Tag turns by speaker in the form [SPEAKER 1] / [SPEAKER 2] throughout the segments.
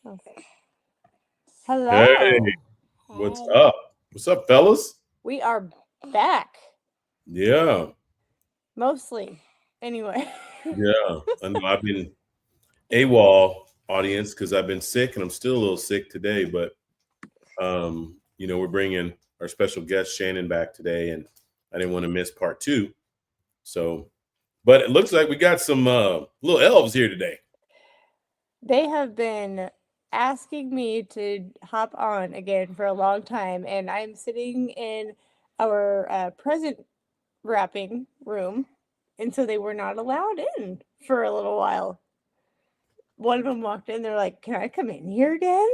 [SPEAKER 1] Okay.
[SPEAKER 2] Hey,
[SPEAKER 1] Hello.
[SPEAKER 2] what's up? What's up, fellas?
[SPEAKER 1] We are back.
[SPEAKER 2] Yeah,
[SPEAKER 1] Mostly. Anyway.
[SPEAKER 2] yeah. I know I've been AWOL audience because I've been sick and I'm still a little sick today, but we're bringing our special guest Shannon back today, and I didn't want to miss part two. So, but it looks like we got some little elves here today.
[SPEAKER 1] They have been asking me to hop on again for a long time, and I'm sitting in our present wrapping room, and so they were not allowed in for a little while. One of them walked in, they're like, "Can I come in here again?"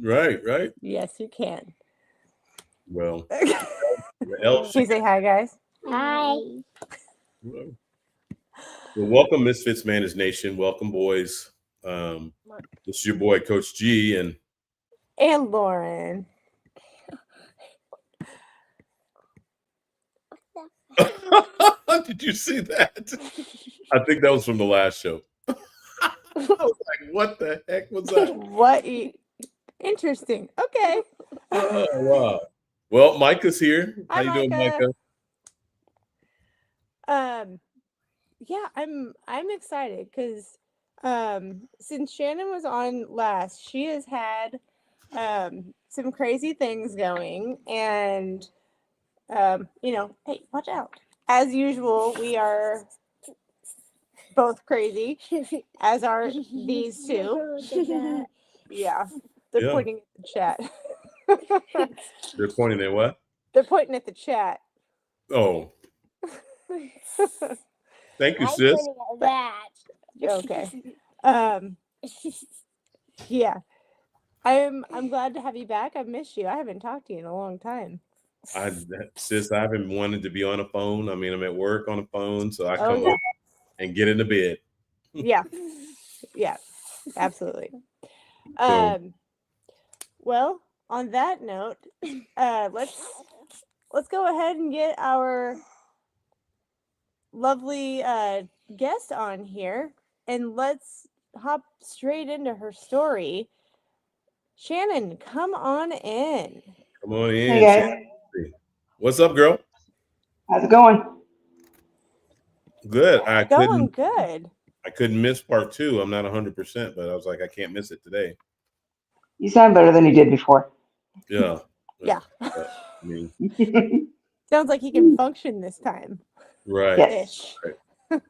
[SPEAKER 2] Right, right.
[SPEAKER 1] Yes, you can.
[SPEAKER 2] Well,
[SPEAKER 1] Can
[SPEAKER 2] the elves should
[SPEAKER 1] you say hi, guys?
[SPEAKER 3] Hi.
[SPEAKER 2] well, welcome, Misfits Managed Nation. Welcome, boys. Um, this is your boy, Coach G, and
[SPEAKER 1] And Lauren.
[SPEAKER 2] did you see that? I think that was from the last show. I was like, what the heck was that?
[SPEAKER 1] What? Interesting. Okay.
[SPEAKER 2] Oh, wow. Well, Micah's here. How
[SPEAKER 1] Hi,
[SPEAKER 2] you doing,
[SPEAKER 1] Micah.
[SPEAKER 2] Micah?
[SPEAKER 1] Um, yeah, I'm excited because since Shannon was on last, she has had some crazy things going, and hey, watch out. As usual, we are both crazy, as are these two. Yeah, they're
[SPEAKER 2] Yeah.
[SPEAKER 1] pointing at the chat.
[SPEAKER 2] They're pointing at what?
[SPEAKER 1] They're pointing at the chat.
[SPEAKER 2] Oh, thank you,
[SPEAKER 3] I'm
[SPEAKER 2] sis.
[SPEAKER 3] putting at that.
[SPEAKER 1] Okay. Um, yeah. I'm glad to have you back. I've missed you. I haven't talked to you in a long time.
[SPEAKER 2] I sis, I've been wanting to be on the phone. I mean, I'm at work on the phone, so I
[SPEAKER 1] Oh
[SPEAKER 2] come
[SPEAKER 1] yeah.
[SPEAKER 2] home and get into bed.
[SPEAKER 1] Yeah. Yeah. Absolutely.
[SPEAKER 2] So,
[SPEAKER 1] Um well, on that note, let's go ahead and get our lovely guest on here, and let's hop straight into her story. Shannon, come on in.
[SPEAKER 2] come on
[SPEAKER 4] Hey
[SPEAKER 2] in,
[SPEAKER 4] guys,
[SPEAKER 2] Shannon. What's up, girl?
[SPEAKER 4] how's it going?
[SPEAKER 2] Good.
[SPEAKER 1] Going good.
[SPEAKER 2] I couldn't miss part two. I'm not 100%, but I was like, I can't miss it today.
[SPEAKER 4] You sound better than you did before.
[SPEAKER 2] Yeah. Yeah.
[SPEAKER 1] Yeah.
[SPEAKER 2] But, I mean,
[SPEAKER 1] Sounds like he can function this time.
[SPEAKER 2] right.
[SPEAKER 4] Yes.
[SPEAKER 1] Ish.
[SPEAKER 2] Right.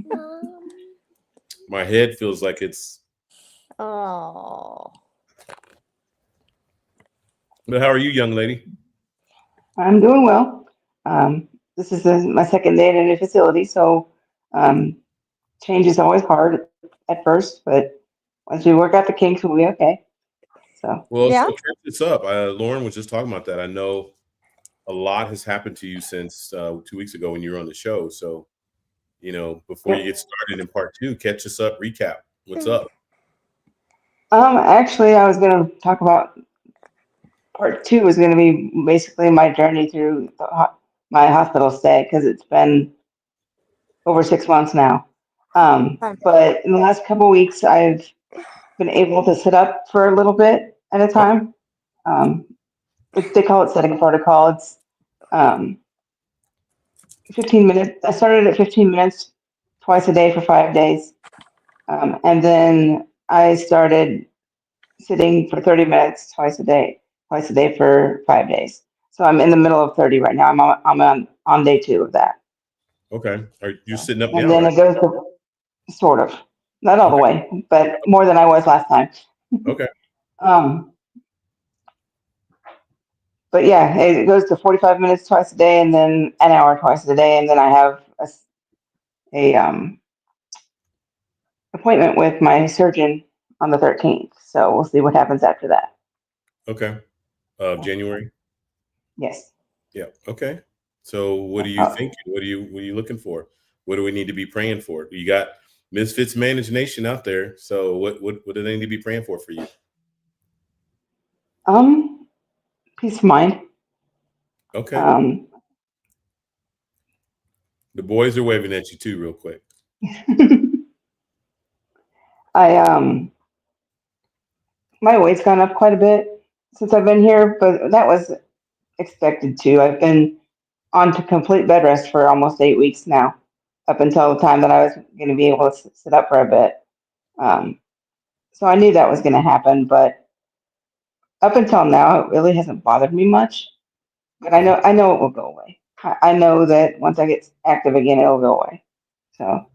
[SPEAKER 3] Mom.
[SPEAKER 2] My head feels like it's.
[SPEAKER 1] Oh.
[SPEAKER 2] But how are you, young lady?
[SPEAKER 4] I'm doing well. This is my second day in a new facility, so um, change is always hard at first, but once we work out the kinks, we'll be okay. So,
[SPEAKER 2] Well, so
[SPEAKER 1] Yeah?
[SPEAKER 2] catch this up. Lauren was just talking about that. I know a lot has happened to you since 2 weeks ago when you were on the show. So, before you
[SPEAKER 4] yep.
[SPEAKER 2] get started in part two, catch us up, recap. What's up?
[SPEAKER 4] Actually, I was going to talk about part two is going to be basically my journey through my hospital stay because it's been over 6 months now. But in the last couple of weeks, I've been able to sit up for a little bit at a
[SPEAKER 2] Okay.
[SPEAKER 4] time. Um, they call it setting protocol. It's um, 15 minutes. I started at 15 minutes twice a day for 5 days. And then I started sitting for 30 minutes twice a day for 5 days. So I'm in the middle of 30 right now. I'm on day two of that.
[SPEAKER 2] Okay. Are you
[SPEAKER 4] So,
[SPEAKER 2] sitting up
[SPEAKER 4] and
[SPEAKER 2] now,
[SPEAKER 4] then
[SPEAKER 2] right?
[SPEAKER 4] it goes to sort of, not all the
[SPEAKER 2] Okay.
[SPEAKER 4] way, but more than I was last time.
[SPEAKER 2] Okay.
[SPEAKER 4] Um, but yeah, it goes to 45 minutes twice a day and then an hour twice a day. And then I have a appointment with my surgeon on the 13th. So we'll see what happens after that.
[SPEAKER 2] Okay. January.
[SPEAKER 4] Yes.
[SPEAKER 2] Yeah. Okay. So, what are you thinking? What are you looking for? What do we need to be praying for? You got Misfits Managed Nation out there. So, what do they need to be praying for you?
[SPEAKER 4] Um, Peace of mind.
[SPEAKER 2] Okay.
[SPEAKER 4] Um,
[SPEAKER 2] The boys are waving at you too, real quick.
[SPEAKER 4] I my weight's gone up quite a bit since I've been here, but that was expected to. I've been on to complete bed rest for almost 8 weeks now, up until the time that I was going to be able to sit up for a bit. Um, so I knew that was going to happen, but up until now, it really hasn't bothered me much. But
[SPEAKER 2] Okay.
[SPEAKER 4] I know it will go away. I know that once I get active again, it'll go away. So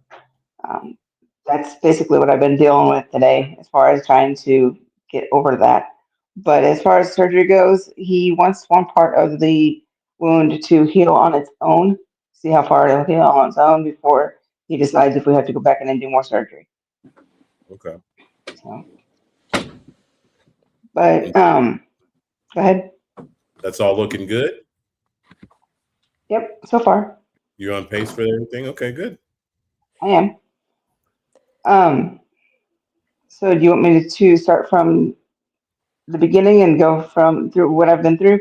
[SPEAKER 4] um, that's basically what I've been dealing with today, as far as trying to get over that. But as far as surgery goes, he wants one part of the wound to heal on its own, see how far it'll heal on its own before he decides if we have to go back in and do more surgery.
[SPEAKER 2] Okay.
[SPEAKER 4] So, but go ahead.
[SPEAKER 2] That's all looking good.
[SPEAKER 4] Yep, so far
[SPEAKER 2] You're on pace for everything. Okay, good.
[SPEAKER 4] I am. Um, so do you want me to start from the beginning and go from through what I've been through,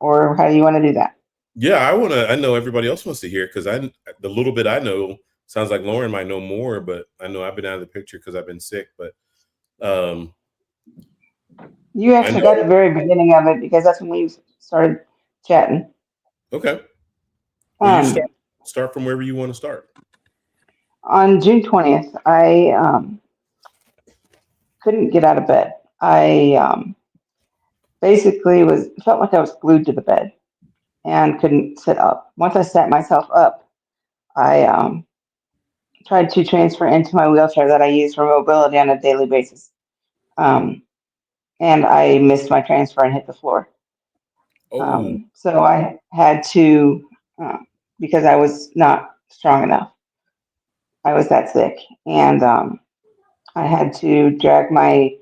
[SPEAKER 4] or how do you want to do that?
[SPEAKER 2] Yeah, I want to. I know everybody else wants to hear because the little bit I know sounds like Lauren might know more, but I know I've been out of the picture because I've been sick. But um,
[SPEAKER 4] You
[SPEAKER 2] I
[SPEAKER 4] actually got the
[SPEAKER 2] know.
[SPEAKER 4] very beginning of it because that's when we started chatting.
[SPEAKER 2] Okay. Well, you
[SPEAKER 4] Um,
[SPEAKER 2] start from wherever you want to start.
[SPEAKER 4] on June 20th, I couldn't get out of bed. I basically was felt like I was glued to the bed and couldn't sit up. Once I sat myself up, I tried to transfer into my wheelchair that I use for mobility on a daily basis. Um, and I missed my transfer and hit the floor.
[SPEAKER 2] Oh,
[SPEAKER 4] So I had to, because I was not strong enough. I was that sick, and I had to drag myself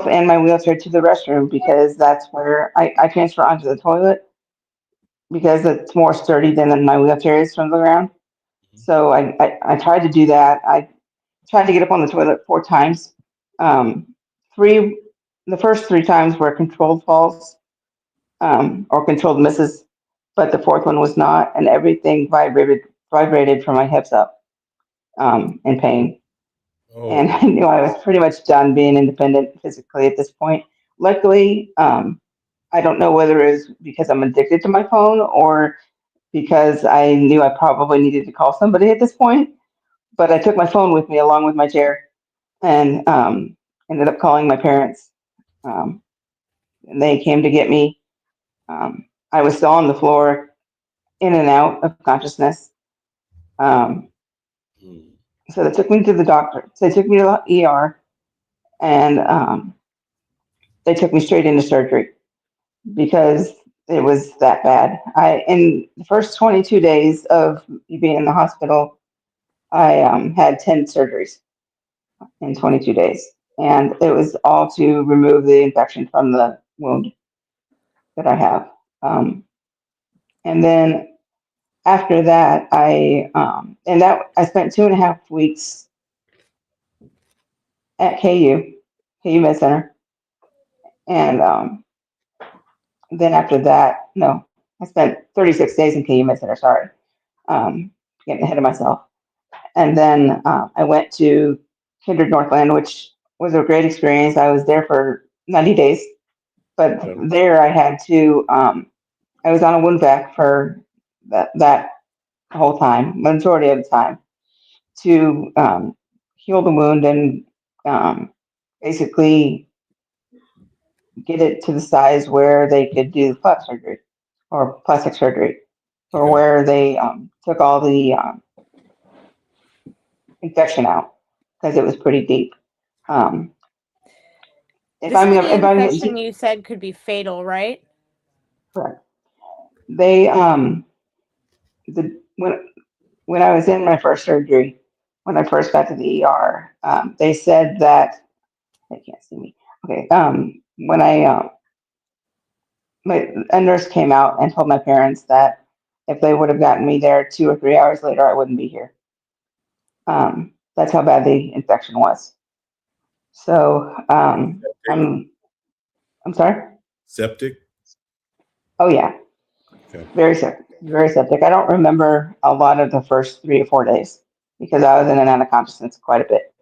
[SPEAKER 4] and my wheelchair to the restroom because that's where I transfer onto the toilet because it's more sturdy than my wheelchair is from the ground. So I tried to do that. I tried to get up on the toilet 4 times. Um, three, the first 3 times were controlled falls or controlled misses, but the fourth one was not, and everything vibrated from my hips up in pain. And I
[SPEAKER 2] oh,
[SPEAKER 4] knew I was pretty much done being independent physically at this point. Luckily, I don't know whether it was because I'm addicted to my phone or because I knew I probably needed to call somebody at this point. But I took my phone with me along with my chair and ended up calling my parents. Um, and they came to get me. I was still on the floor, in and out of consciousness. Um,
[SPEAKER 2] hmm.
[SPEAKER 4] so they took me to the doctor. So they took me to the ER, and they took me straight into surgery because it was that bad. I in the first 22 days of being in the hospital, I had 10 surgeries in 22 days, and it was all to remove the infection from the wound that I have. Um, and then after that, I spent 2.5 weeks at KU Med Center, and then after that, no, I spent 36 days in KU Med Center. Sorry, getting ahead of myself. And then I went to Kindred Northland, which was a great experience. I was there for 90 days, but
[SPEAKER 2] Okay.
[SPEAKER 4] there I had to. I was on a wound vac for that whole time, majority of the time, to heal the wound and um, basically get it to the size where they could do plastic surgery or plastic surgery, or
[SPEAKER 2] Okay.
[SPEAKER 4] where they took all the infection out because it was pretty deep. Um,
[SPEAKER 1] This is the
[SPEAKER 4] if I'm getting
[SPEAKER 1] infection you said could be fatal, right?
[SPEAKER 4] correct, they when I was in my first surgery, when I first got to the ER, they said that they can't see me. Okay, when I a nurse came out and told my parents that if they would have gotten me there 2 or 3 hours later, I wouldn't be here. That's how bad the infection was. So I'm sorry.
[SPEAKER 2] Septic.
[SPEAKER 4] Oh yeah,
[SPEAKER 2] Okay.
[SPEAKER 4] very septic, very septic. I don't remember a lot of the first 3 or 4 days because I was in and out of consciousness quite a bit.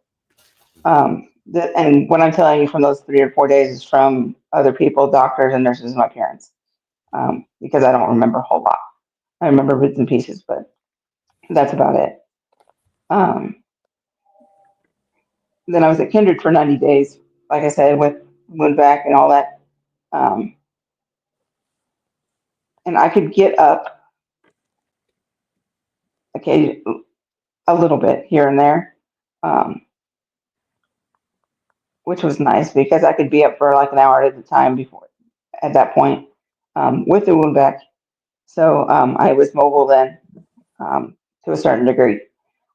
[SPEAKER 4] And what I'm telling you from those 3 or 4 days is from other people, doctors and nurses, and my parents, because I don't remember a whole lot. I remember bits and pieces, but that's about it. Um, then I was at Kindred for 90 days, like I said, with wound back and all that. Um, and I could get up, okay, a little bit here and there, um, which was nice because I could be up for like an hour at a time before at that point with the wound back. So I was mobile then to a certain degree,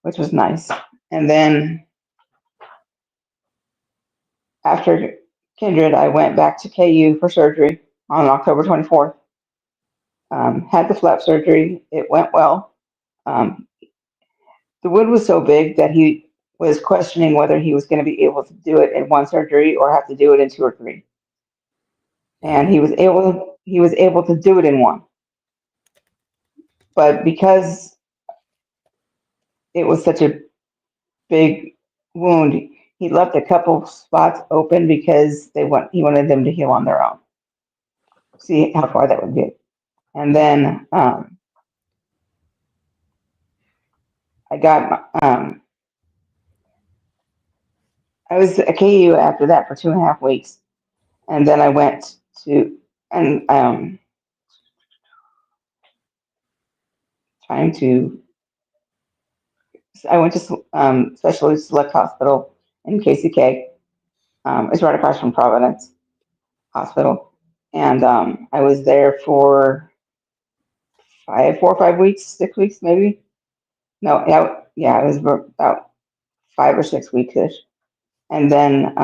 [SPEAKER 4] which was nice. And then after Kindred, I went back to KU for surgery on October 24th. Had the flap surgery. It went well. Um, the wound was so big that he was questioning whether he was going to be able to do it in one surgery or have to do it in 2 or 3. And he was able to do it in one. But because it was such a big wound, he left a couple spots open because he wanted them to heal on their own. See how far that would get. And then I got I was at KU after that for 2.5 weeks, and then I went to and trying to I went to Specialty Select Hospital in KCK. It's right across from Providence Hospital, and I was there for 4 or 5 weeks, 6 weeks maybe. No, yeah, it was about 5 or 6 weeks ish, and then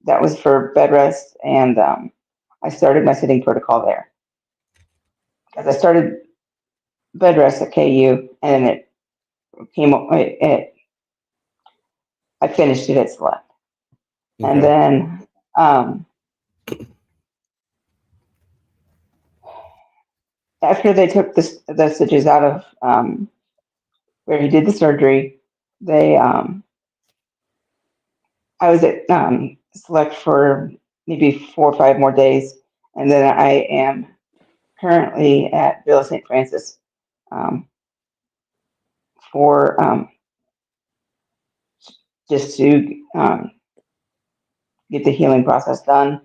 [SPEAKER 4] that was for bed rest, and I started my sitting protocol there because I started bed rest at KU, and it came I finished it at Select, and
[SPEAKER 2] Okay.
[SPEAKER 4] then after they took the stitches out of where he did the surgery, they I was at Select for maybe 4 or 5 more days, and then I am currently at Villa St. Francis um, for just to get the healing process done,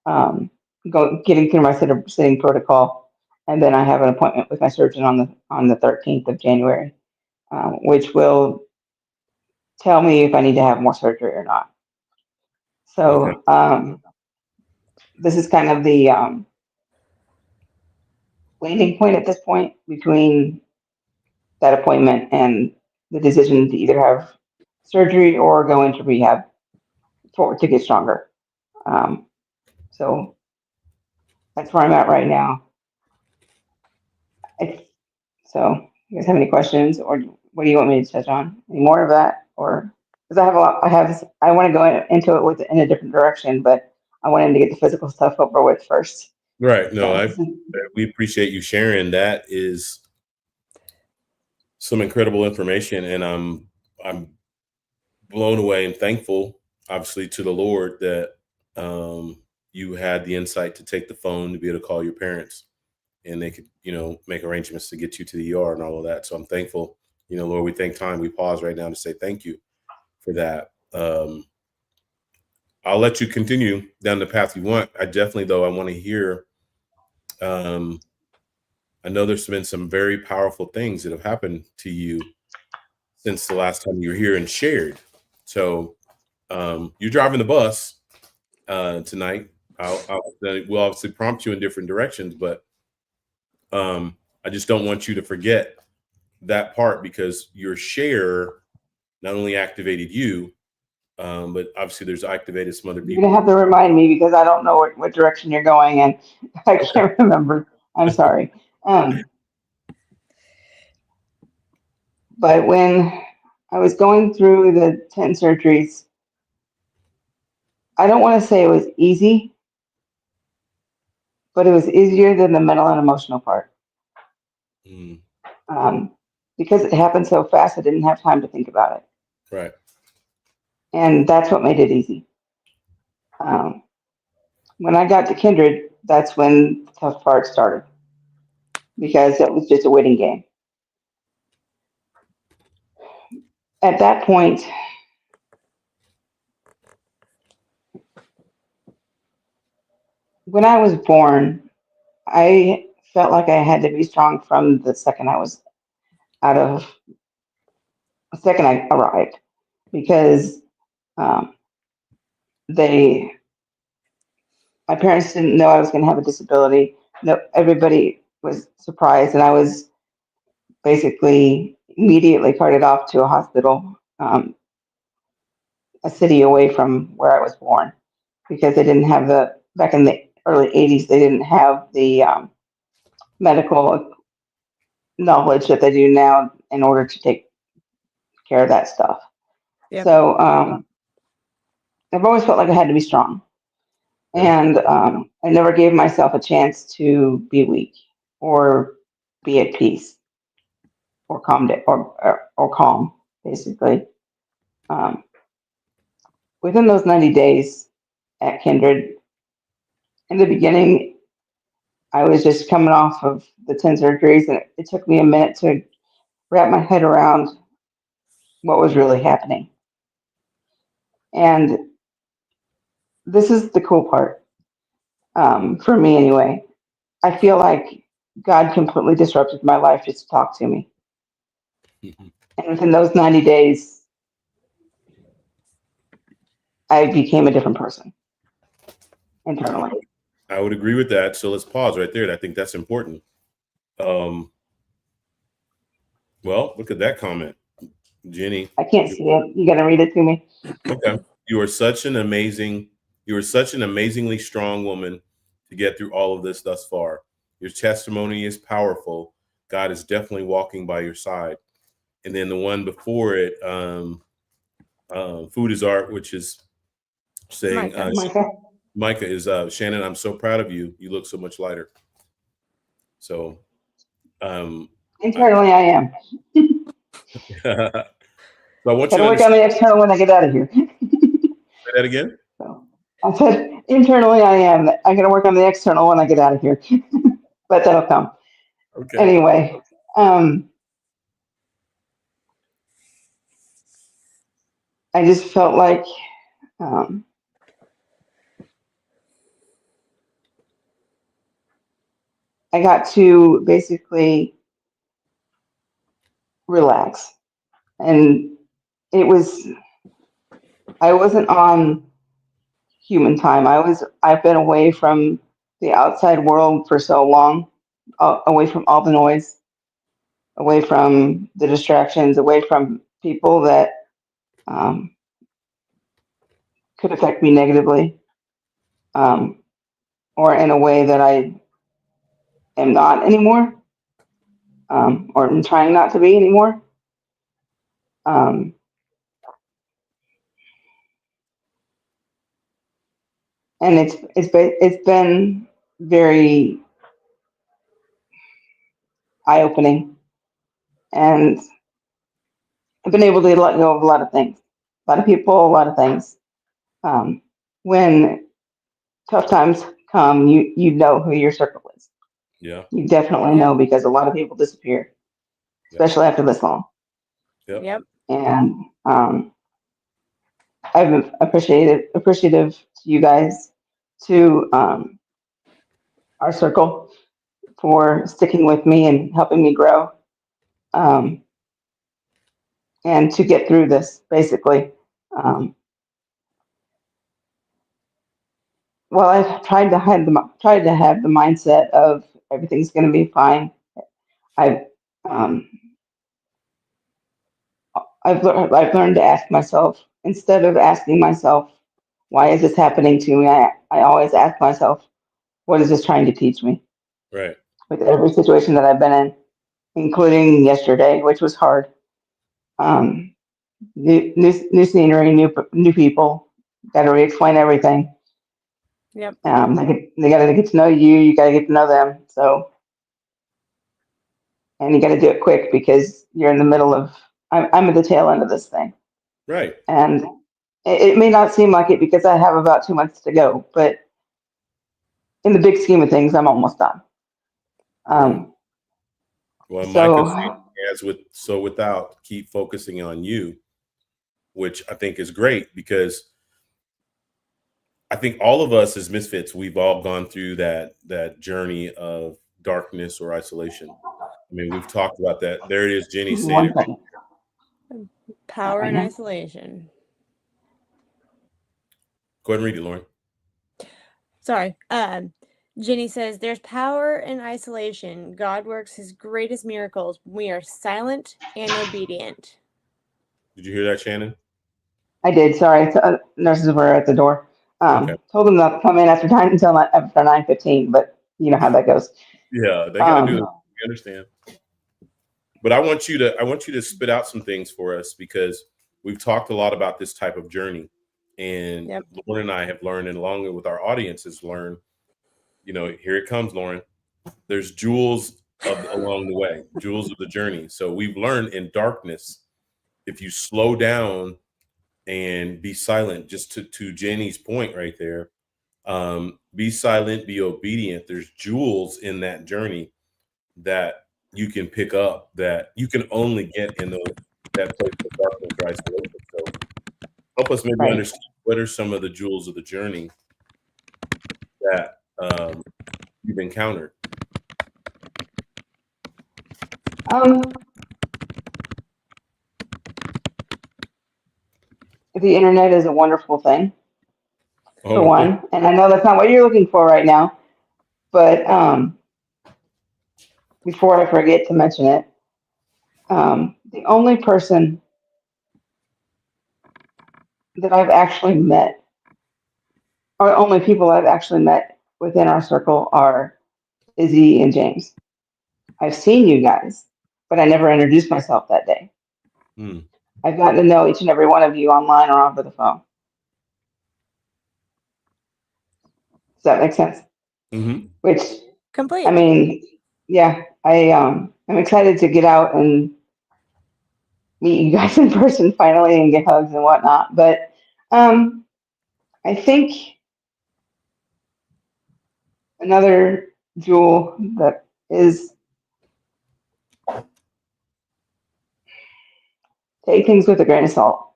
[SPEAKER 4] getting through my sitting protocol, and then I have an appointment with my surgeon on the 13th of January, which will tell me if I need to have more surgery or not.
[SPEAKER 2] Okay.
[SPEAKER 4] So this is kind of the landing point at this point between that appointment and the decision to either have surgery or go into rehab to get stronger. Um, so that's where I'm at right now. So, you guys have any questions, or what do you want me to touch on? Any more of that, or because I have a lot, I want to go into it in a different direction, but I wanted to get the physical stuff over with first.
[SPEAKER 2] Right. No,
[SPEAKER 4] So,
[SPEAKER 2] we appreciate you sharing. That is some incredible information, and I'm blown away and thankful, obviously, to the Lord that you had the insight to take the phone to be able to call your parents, and they could, make arrangements to get you to the ER and all of that. So I'm thankful. Lord, we take time. We pause right now to say thank you for that. I'll let you continue down the path you want. I definitely, though, I want to hear. I know there's been some very powerful things that have happened to you since the last time you were here and shared. So you're driving the bus tonight. We'll obviously prompt you in different directions, but I just don't want you to forget that part because your share not only activated you, but obviously there's activated some other
[SPEAKER 4] you're gonna
[SPEAKER 2] people.
[SPEAKER 4] have to remind me because I don't know what direction you're going, and I
[SPEAKER 2] Okay.
[SPEAKER 4] can't remember. I'm sorry. But when I was going through the 10 surgeries, I don't want to say it was easy, but it was easier than the mental and emotional part.
[SPEAKER 2] Mm,
[SPEAKER 4] Um, because it happened so fast, I didn't have time to think about it.
[SPEAKER 2] right.
[SPEAKER 4] And that's what made it easy. Um, when I got to Kindred, that's when the tough part started because it was just a waiting game. At that point, when I was born, I felt like I had to be strong from the second I was out of the second I arrived because um, they my parents didn't know I was going to have a disability. No, everybody was surprised, and I was basically immediately carted off to a hospital, a city away from where I was born, because they didn't have the back in the early '80s. They didn't have the medical knowledge that they do now in order to take care of that stuff.
[SPEAKER 1] Yep.
[SPEAKER 4] So I've always felt like I had to be strong,
[SPEAKER 2] Okay.
[SPEAKER 4] and I never gave myself a chance to be weak or be at peace or or calm, basically. Um, within those 90 days at Kindred, in the beginning, I was just coming off of the 10 surgeries, and it took me a minute to wrap my head around what was really happening. And this is the cool part, for me anyway. I feel like God completely disrupted my life just to talk to me. And within those 90 days, I became a different person internally.
[SPEAKER 2] I would agree with that. So let's pause right there. I think that's important. Um, well, look at that comment, Jenny.
[SPEAKER 4] I can't see it. You got to read it to me.
[SPEAKER 2] Okay. You are such an amazing, you are such an amazingly strong woman to get through all of this thus far. Your testimony is powerful. God is definitely walking by your side. And then the one before it, Food is Art, which is saying,
[SPEAKER 1] Micah.
[SPEAKER 4] Micah,
[SPEAKER 2] Micah is Shannon, I'm so proud of you. You look so much lighter. So, um, I,
[SPEAKER 4] internally, I am.
[SPEAKER 2] so I want
[SPEAKER 4] Got
[SPEAKER 2] you
[SPEAKER 4] to
[SPEAKER 2] to
[SPEAKER 4] work on
[SPEAKER 2] understand
[SPEAKER 4] the external when I get out of here.
[SPEAKER 2] that again.
[SPEAKER 4] So I said, internally, I am. I got to work on the external when I get out of here, but that'll come.
[SPEAKER 2] Okay.
[SPEAKER 4] Anyway, I just felt like um, I got to basically relax. And it was, I wasn't on human time. I've been away from the outside world for so long, away from all the noise, away from the distractions, away from people that um, could affect me negatively, um, or in a way that I am not anymore, or am trying not to be anymore. Um, and it's been very eye opening, and I've been able to let go of a lot of things, a lot of people, a lot of things. Um, when tough times come, you know who your circle is.
[SPEAKER 2] Yeah.
[SPEAKER 4] You definitely
[SPEAKER 1] Yep.
[SPEAKER 4] know because a lot of people disappear,
[SPEAKER 2] Yep.
[SPEAKER 4] especially after this long.
[SPEAKER 2] Yep.
[SPEAKER 1] Yep.
[SPEAKER 4] And I've been appreciative to you guys, to our circle, for sticking with me and helping me grow, um, and to get through this. Basically, um, well, I've tried to have the mindset of everything's going to be fine. I've um, I've learned to ask myself, instead of asking myself, why is this happening to me? I always ask myself, what is this trying to teach me?
[SPEAKER 2] Right.
[SPEAKER 4] With every situation that I've been in, including yesterday, which was hard. Um, new scenery, new people. Got to re-explain everything.
[SPEAKER 1] Yep.
[SPEAKER 4] They got to get to know you. You got to get to know them. So, and you got to do it quick because you're in the middle of. I'm at the tail end of this thing,
[SPEAKER 2] Right.
[SPEAKER 4] and It may not seem like it because I have about 2 months to go, but in the big scheme of things, I'm almost done.
[SPEAKER 2] Well, my
[SPEAKER 4] So,
[SPEAKER 2] concern is without keep focusing on you, which I think is great because I think all of us as misfits, we've all gone through that journey of darkness or isolation. I mean, we've talked about that. There it is, Jenny saying
[SPEAKER 4] one
[SPEAKER 2] it.
[SPEAKER 4] second.
[SPEAKER 1] Power
[SPEAKER 4] Right
[SPEAKER 1] and
[SPEAKER 4] now.
[SPEAKER 1] isolation.
[SPEAKER 2] Go ahead and read it, Lauren.
[SPEAKER 1] Sorry. Jenny says, there's power in isolation. God works his greatest miracles when we are silent and obedient.
[SPEAKER 2] Did you hear that, Shannon?
[SPEAKER 4] I did. Sorry, nurses were at the door.
[SPEAKER 2] Okay.
[SPEAKER 4] Told them not to come in after 9:15, but you know how that goes.
[SPEAKER 2] Yeah, they got to do it. We understand. But I want you to spit out some things for us because we've talked a lot about this type of journey, and
[SPEAKER 1] Yep.
[SPEAKER 2] Lauren and I have learned, and along with our audience has learned. You know, here it comes, Lauren. There's jewels along the way, jewels of the journey. So we've learned in darkness, if you slow down and be silent, just to Jenny's point right there, be silent, be obedient. There's jewels in that journey that you can pick up that you can only get in that place of darkness or isolation. So help us maybe understand what are some of the jewels of the journey that you've encountered.
[SPEAKER 4] The internet is a wonderful thing, for
[SPEAKER 2] Oh,
[SPEAKER 4] one, and I know that's not what you're looking for right now, but before I forget to mention it, the only person that I've actually met, or only people I've actually met within our circle are Izzy and James. I've seen you guys, but I never introduced myself that day. I've gotten to know each and every one of you online or over the phone. Does that make sense?
[SPEAKER 2] Mm-hmm.
[SPEAKER 4] Which,
[SPEAKER 1] Complete.
[SPEAKER 4] I mean, yeah, I'm excited to get out and meet you guys in person finally and get hugs and whatnot. But I think another jewel that is take things with a grain of salt.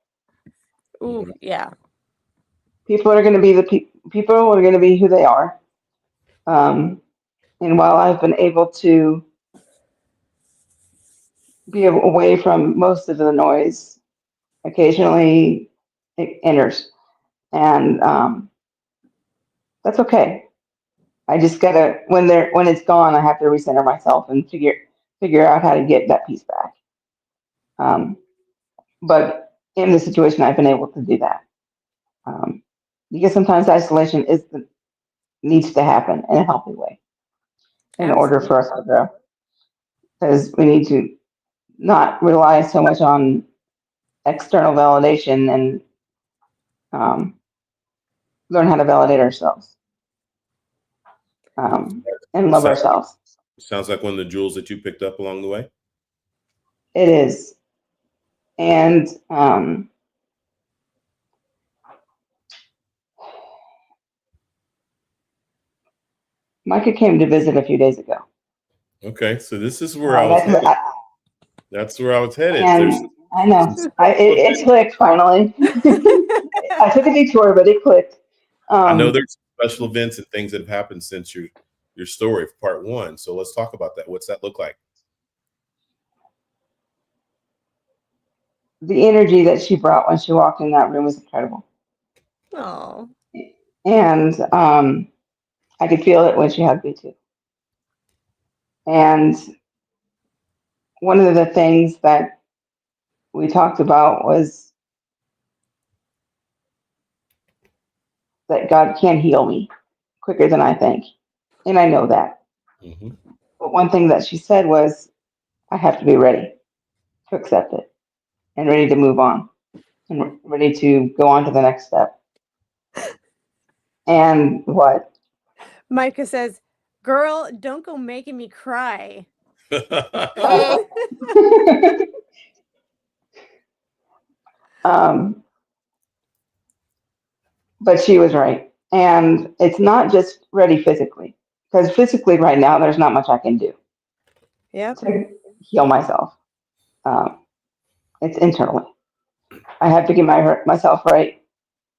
[SPEAKER 1] Ooh, yeah.
[SPEAKER 4] People are going to be people are going to be who they are. And while I've been able to be away from most of the noise, occasionally it enters, and that's okay. I just gotta when it's gone, I have to recenter myself and figure out how to get that piece back. But in the situation, I've been able to do that because sometimes isolation needs to happen in a healthy way in order for us to grow. Because we need to not rely so much on external validation and learn how to validate ourselves and love ourselves.
[SPEAKER 2] Sounds like one of the jewels that you picked up along the way.
[SPEAKER 4] It is. And Micah came to visit a few days ago.
[SPEAKER 2] Okay, so this is where I was headed. That's where I was headed.
[SPEAKER 4] And I know. It clicked finally. I took a detour, but it clicked.
[SPEAKER 2] I know there's special events and things that have happened since your story, part one. So let's talk about that. What's that look like?
[SPEAKER 4] The energy that she brought when she walked in that room was incredible.
[SPEAKER 1] Oh.
[SPEAKER 4] And I could feel it when she hugged me too. And one of the things that we talked about was that God can heal me quicker than I think. And I know that.
[SPEAKER 2] Mm-hmm.
[SPEAKER 4] But one thing that she said was, I have to be ready to accept it and ready to move on and ready to go on to the next step. And what?
[SPEAKER 1] Micah says, girl, don't go making me cry.
[SPEAKER 4] But she was right. And it's not just ready physically, because physically right now, there's not much I can do
[SPEAKER 1] Yep.
[SPEAKER 4] to heal myself. Um, it's internally. I have to get myself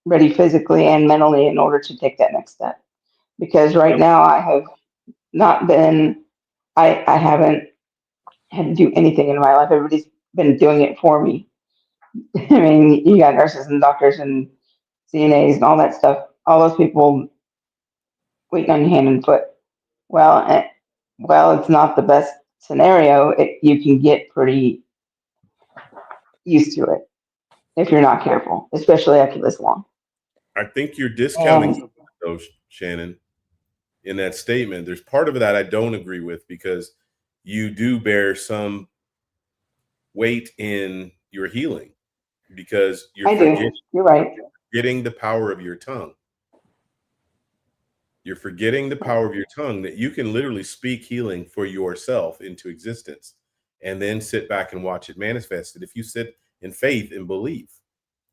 [SPEAKER 4] ready physically and mentally in order to take that next step. Because right now I have not been, I haven't had to do anything in my life. Everybody's been doing it for me. I mean, you got nurses and doctors and CNAs and all that stuff. All those people waiting on your hand and foot. Well, well, it's not the best scenario. You can get pretty used to it if you're not careful, especially after this long.
[SPEAKER 2] I think you're discounting
[SPEAKER 4] And
[SPEAKER 2] though, Shannon, in that statement. There's part of that I don't agree with because you do bear some weight in your healing because you're
[SPEAKER 4] I do. You're right.
[SPEAKER 2] forgetting the power of your tongue. You're forgetting the power of your tongue that you can literally speak healing for yourself into existence and then sit back and watch it manifested if you sit in faith and believe.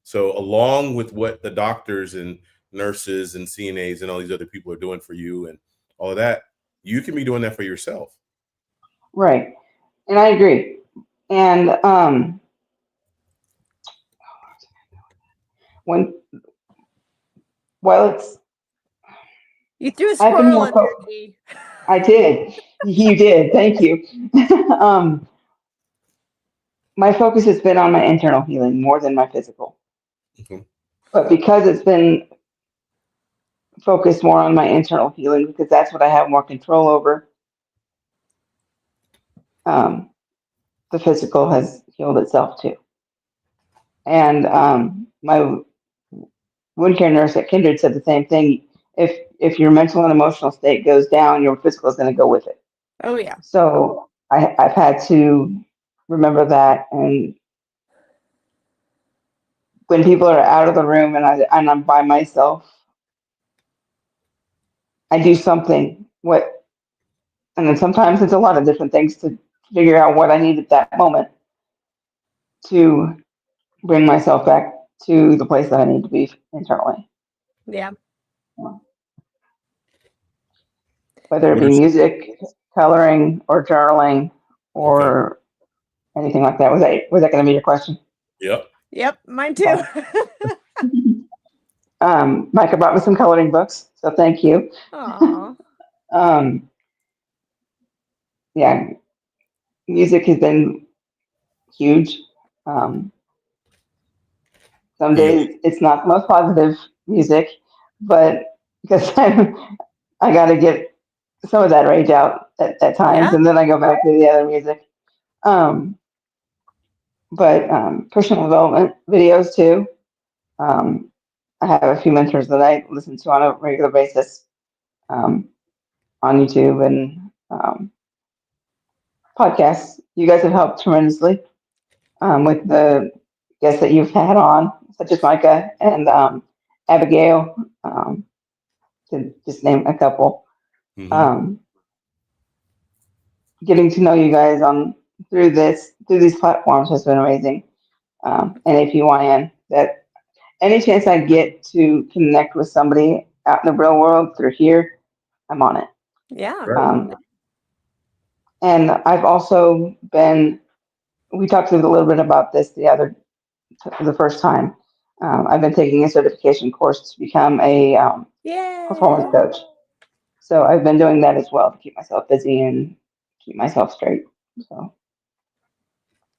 [SPEAKER 2] So, along with what the doctors and nurses and CNAs and all these other people are doing for you and all of that, you can be doing that for yourself.
[SPEAKER 4] Right. And I agree. And when well, it's
[SPEAKER 1] You threw a
[SPEAKER 4] I've been
[SPEAKER 1] squirrel
[SPEAKER 4] more.
[SPEAKER 1] under your knee.
[SPEAKER 4] I did. You did. Thank you. um, my focus has been on my internal healing more than my physical.
[SPEAKER 2] Mhm.
[SPEAKER 4] But because it's been focused more on my internal healing, because that's what I have more control over, um, the physical has healed itself too. And my wound care nurse at Kindred said the same thing. If your mental and emotional state goes down, your physical is going to go with it.
[SPEAKER 1] Oh yeah.
[SPEAKER 4] So I've had to remember that. And when people are out of the room and I'm by myself, I do something. And then sometimes it's a lot of different things to figure out what I need at that moment to bring myself back to the place that I need to be internally.
[SPEAKER 1] Yeah.
[SPEAKER 4] Whether it
[SPEAKER 2] What
[SPEAKER 4] be
[SPEAKER 2] are some,
[SPEAKER 4] music, coloring, or journaling,
[SPEAKER 2] okay?
[SPEAKER 4] or anything like that. Was that going to be your question?
[SPEAKER 2] Yep.
[SPEAKER 1] Yep. Mine too.
[SPEAKER 4] Micah brought me some coloring books, so thank you.
[SPEAKER 1] Aw.
[SPEAKER 4] Um, yeah, music has been huge. Um, some
[SPEAKER 2] Healing.
[SPEAKER 4] days it's not the most positive music, but because I got to get some of that rage out at times,
[SPEAKER 1] Yeah.
[SPEAKER 4] and then I go back to the other music. Um, but personal development videos too. Um, I have a few mentors that I listen to on a regular basis um, on YouTube and podcasts. You guys have helped tremendously with the guests that you've had on, such as Micah and Abigail, to just name a couple.
[SPEAKER 2] Mm-hmm.
[SPEAKER 4] Um, Getting to know you guys through these platforms has been amazing. And APYN, that any chance I get to connect with somebody out in the real world through here, I'm on it.
[SPEAKER 1] Yeah.
[SPEAKER 2] Right.
[SPEAKER 4] And I've also been. We talked a little bit about this the first time. I've been taking a certification course to become a performance
[SPEAKER 1] Yay.
[SPEAKER 4] coach. So I've been doing that as well to keep myself busy and keep myself straight. So,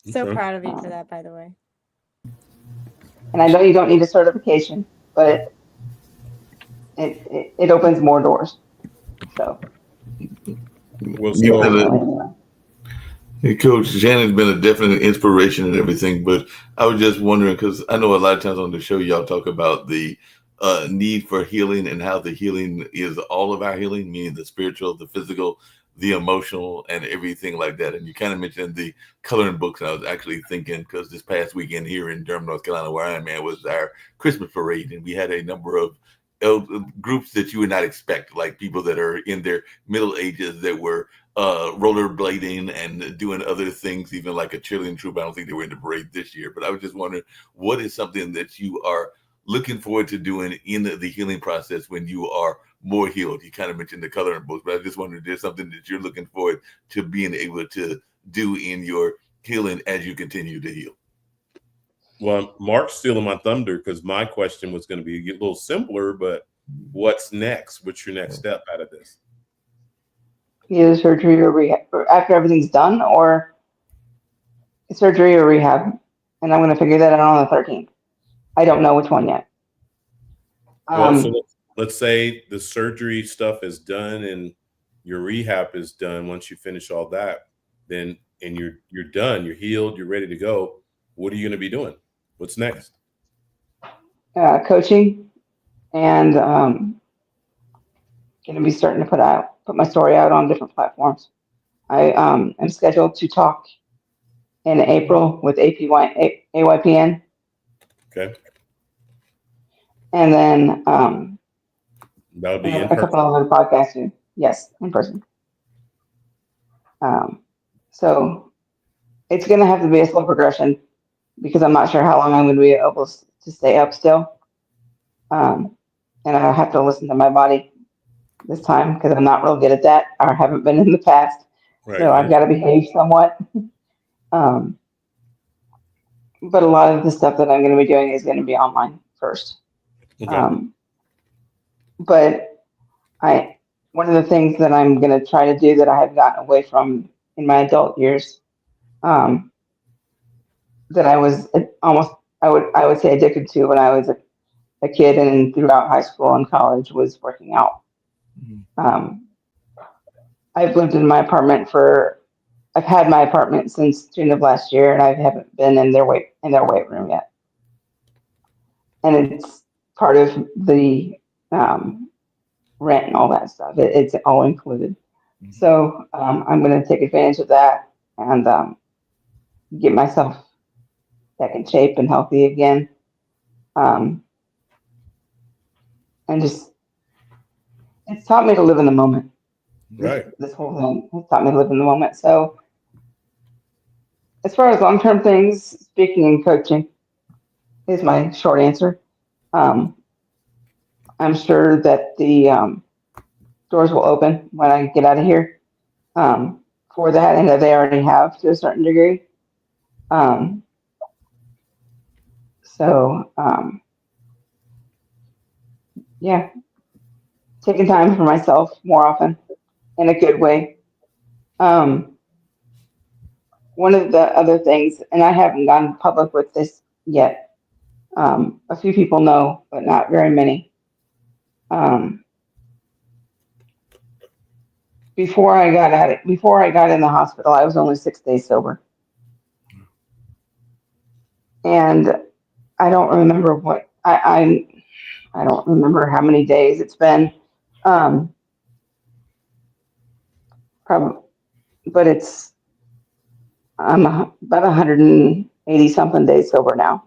[SPEAKER 1] So
[SPEAKER 2] Okay.
[SPEAKER 1] proud of you for
[SPEAKER 4] um,
[SPEAKER 1] that, by the way.
[SPEAKER 4] and I know you don't need a certification, but it opens more doors. So
[SPEAKER 2] Well,
[SPEAKER 5] You
[SPEAKER 2] so
[SPEAKER 5] know,
[SPEAKER 4] definitely.
[SPEAKER 5] Coach Shannon's been a definite inspiration and everything, but I was just wondering because I know a lot of times on the show y'all talk about the need for healing and how the healing is all of our healing, meaning the spiritual, the physical, the emotional, and everything like that. And you kind of mentioned the coloring books, and I was actually thinking because this past weekend here in Durham, North Carolina, where I am at, was our Christmas parade, and we had a number of groups that you would not expect, like people that are in their middle ages that were rollerblading and doing other things, even like a cheerleading troop. I don't think they were in the parade this year, but I was just wondering, what is something that you are looking forward to doing in the healing process when you are more healed? You kind of mentioned the coloring books, but I just wondered if there's something that you're looking forward to being able to do in your healing as you continue to heal.
[SPEAKER 2] Well, Mark's stealing my thunder because my question was going to be a little simpler, but what's next? What's your next step out of this?
[SPEAKER 4] Either surgery or rehab, or after everything's done, or surgery or rehab. And I'm going to figure that out on the 13th. I don't know which one yet.
[SPEAKER 2] Well, so let's say the surgery stuff is done and your rehab is done. Once you finish all that, then and you're done, you're healed, you're ready to go. What are you going to be doing? What's next?
[SPEAKER 4] Coaching, and going to be starting to put my story out on different platforms. I am scheduled to talk in April with AYPN,
[SPEAKER 2] Okay.
[SPEAKER 4] and then
[SPEAKER 2] That'll be in
[SPEAKER 4] a couple
[SPEAKER 2] person.
[SPEAKER 4] of other podcasts too. Yes, in person. So it's going to have to be a slow progression because I'm not sure how long I'm going to be able to stay up still. And I have to listen to my body this time because I'm not real good at that, or haven't been in the past.
[SPEAKER 2] Right.
[SPEAKER 4] So I've got to behave somewhat. But a lot of the stuff that I'm going to be doing is going to be online first.
[SPEAKER 2] Okay.
[SPEAKER 4] But one of the things that I'm going to try to do that I have gotten away from in my adult years, that I was I would say addicted to when I was a kid and throughout high school and college, was working out. I've lived in my apartment I've had my apartment since June of last year, and I haven't been in their weight room yet. And it's part of the rent and all that stuff. It's all included. So I'm going to take advantage of that and get myself back in shape and healthy again. And just, it's taught me to live in the moment.
[SPEAKER 2] Right.
[SPEAKER 4] This whole thing has taught me to live in the moment. So as far as long-term things, speaking and coaching is my short answer. I'm sure that the doors will open when I get out of here for that, and that they already have to a certain degree. Yeah, taking time for myself more often in a good way. One of the other things, and I haven't gone public with this yet, a few people know, but not very many. Before I got in the hospital, I was only 6 days sober. And I don't remember I don't remember how many days it's been. Probably, but I'm about 180 something days sober now.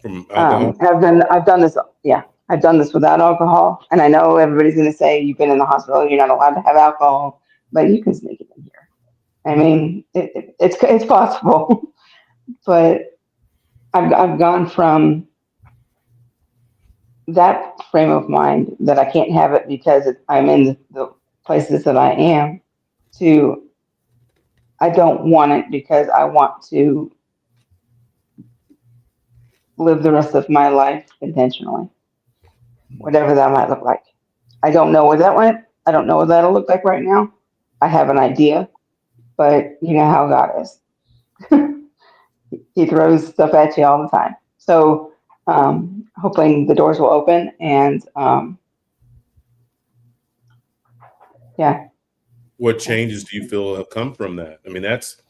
[SPEAKER 2] From alcohol?
[SPEAKER 4] I've done this. Yeah, I've done this without alcohol, and I know everybody's going to say you've been in the hospital, you're not allowed to have alcohol, but you can sneak it in here. I mean, it's possible, but I've gone from that frame of mind that I can't have it because I'm in the places that I am, to I don't want it because I want to live the rest of my life intentionally, whatever that might look like. I don't know where that went. I don't know what that'll look like right now. I have an idea, but you know how God is. He throws stuff at you all the time. So hoping the doors will open, and yeah.
[SPEAKER 2] What changes do you feel have come from that? I mean, that's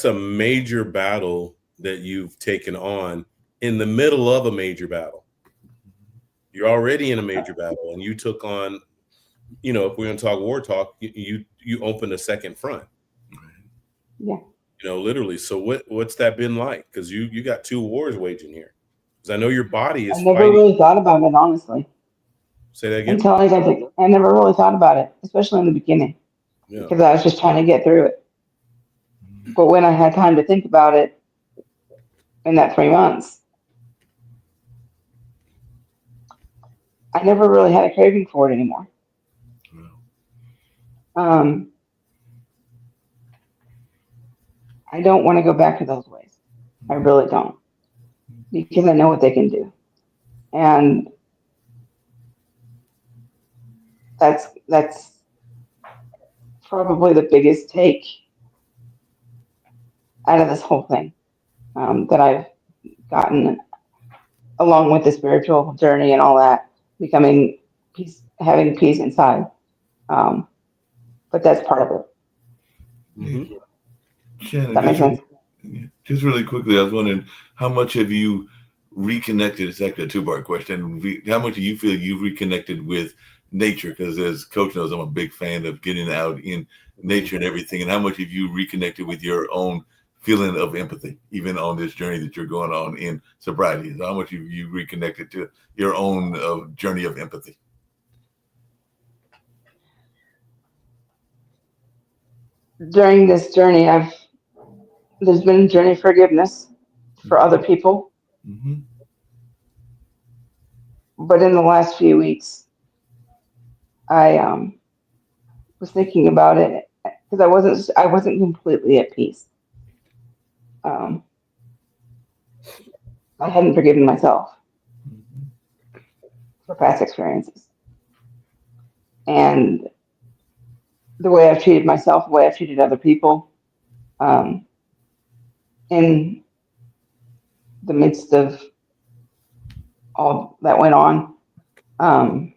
[SPEAKER 2] a major battle that you've taken on in the middle of a major battle. You're already in a major battle, and you took on, if we're going to talk war talk, you opened a second front.
[SPEAKER 4] Yeah.
[SPEAKER 2] Literally. So what's that been like? Because you got two wars waging here. Because I know your body is
[SPEAKER 4] I never
[SPEAKER 2] fighting.
[SPEAKER 4] really thought about it, honestly.
[SPEAKER 2] Say that again?
[SPEAKER 4] Until I never really thought about it, especially in the beginning, because I was just trying to get through it. But when I had time to think about it in that 3 months, I never really had a craving for it anymore. Um, I don't want to go back to those ways. I really don't, because I know what they can do, and that's probably the biggest take out of this whole thing, that I've gotten, along with the spiritual journey and all that, becoming peace, having peace inside. Um, but that's part of it.
[SPEAKER 2] Mm-hmm.
[SPEAKER 5] Shannon,
[SPEAKER 4] That makes sense.
[SPEAKER 5] just really quickly, I was wondering how much have you reconnected? It's actually a two-part question. How much do you feel you've reconnected with nature? Because as Coach knows, I'm a big fan of getting out in nature and everything. And how much have you reconnected with your own feeling of empathy, even on this journey that you're going on in sobriety? So how much have you reconnected to your own journey of empathy?
[SPEAKER 4] During this journey, there's been a journey of forgiveness for other people,
[SPEAKER 5] Mm-hmm.
[SPEAKER 4] but in the last few weeks, I was thinking about it because I wasn't completely at peace. Um, I hadn't forgiven myself for past experiences, and the way I've treated myself, the way I've treated other people, um, in the midst of all that went on. Um,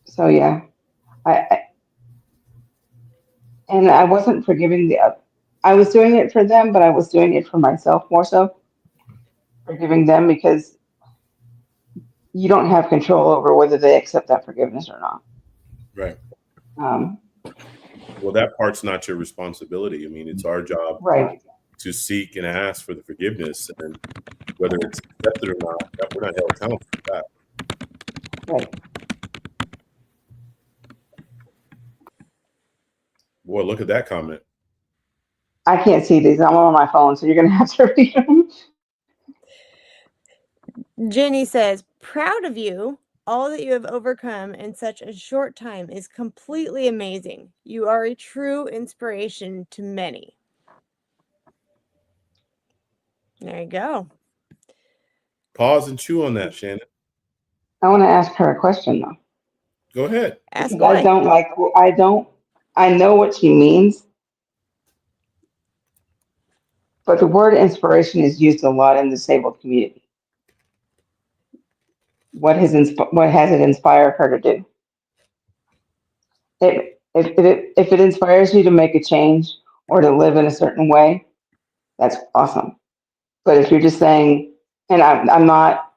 [SPEAKER 4] so yeah, I and I wasn't forgiving I was doing it for them, but I was doing it for myself more so, forgiving them because you don't have control over whether they accept that forgiveness or not.
[SPEAKER 2] Right.
[SPEAKER 4] Um,
[SPEAKER 2] Well, that part's not your responsibility. I mean, it's our job
[SPEAKER 4] right,
[SPEAKER 2] to seek and ask for the forgiveness, and whether it's accepted or not, we're not held accountable for that.
[SPEAKER 4] right.
[SPEAKER 2] Boy, look at that comment.
[SPEAKER 4] I can't see these. I'm on my phone, so you're gonna have to read them.
[SPEAKER 1] Jenny says, proud of you. All that you have overcome in such a short time is completely amazing. You are a true inspiration to many. There you go.
[SPEAKER 2] Pause and chew on that, Shannon.
[SPEAKER 4] I want to ask her a question though,
[SPEAKER 2] Go ahead.
[SPEAKER 1] Ask
[SPEAKER 4] because I
[SPEAKER 1] away.
[SPEAKER 4] don't like. I don't. I know what she means, but the word inspiration is used a lot in the disabled community. What has it inspired her to do? If it inspires you to make a change or to live in a certain way, that's awesome. But if you're just saying, and I'm not,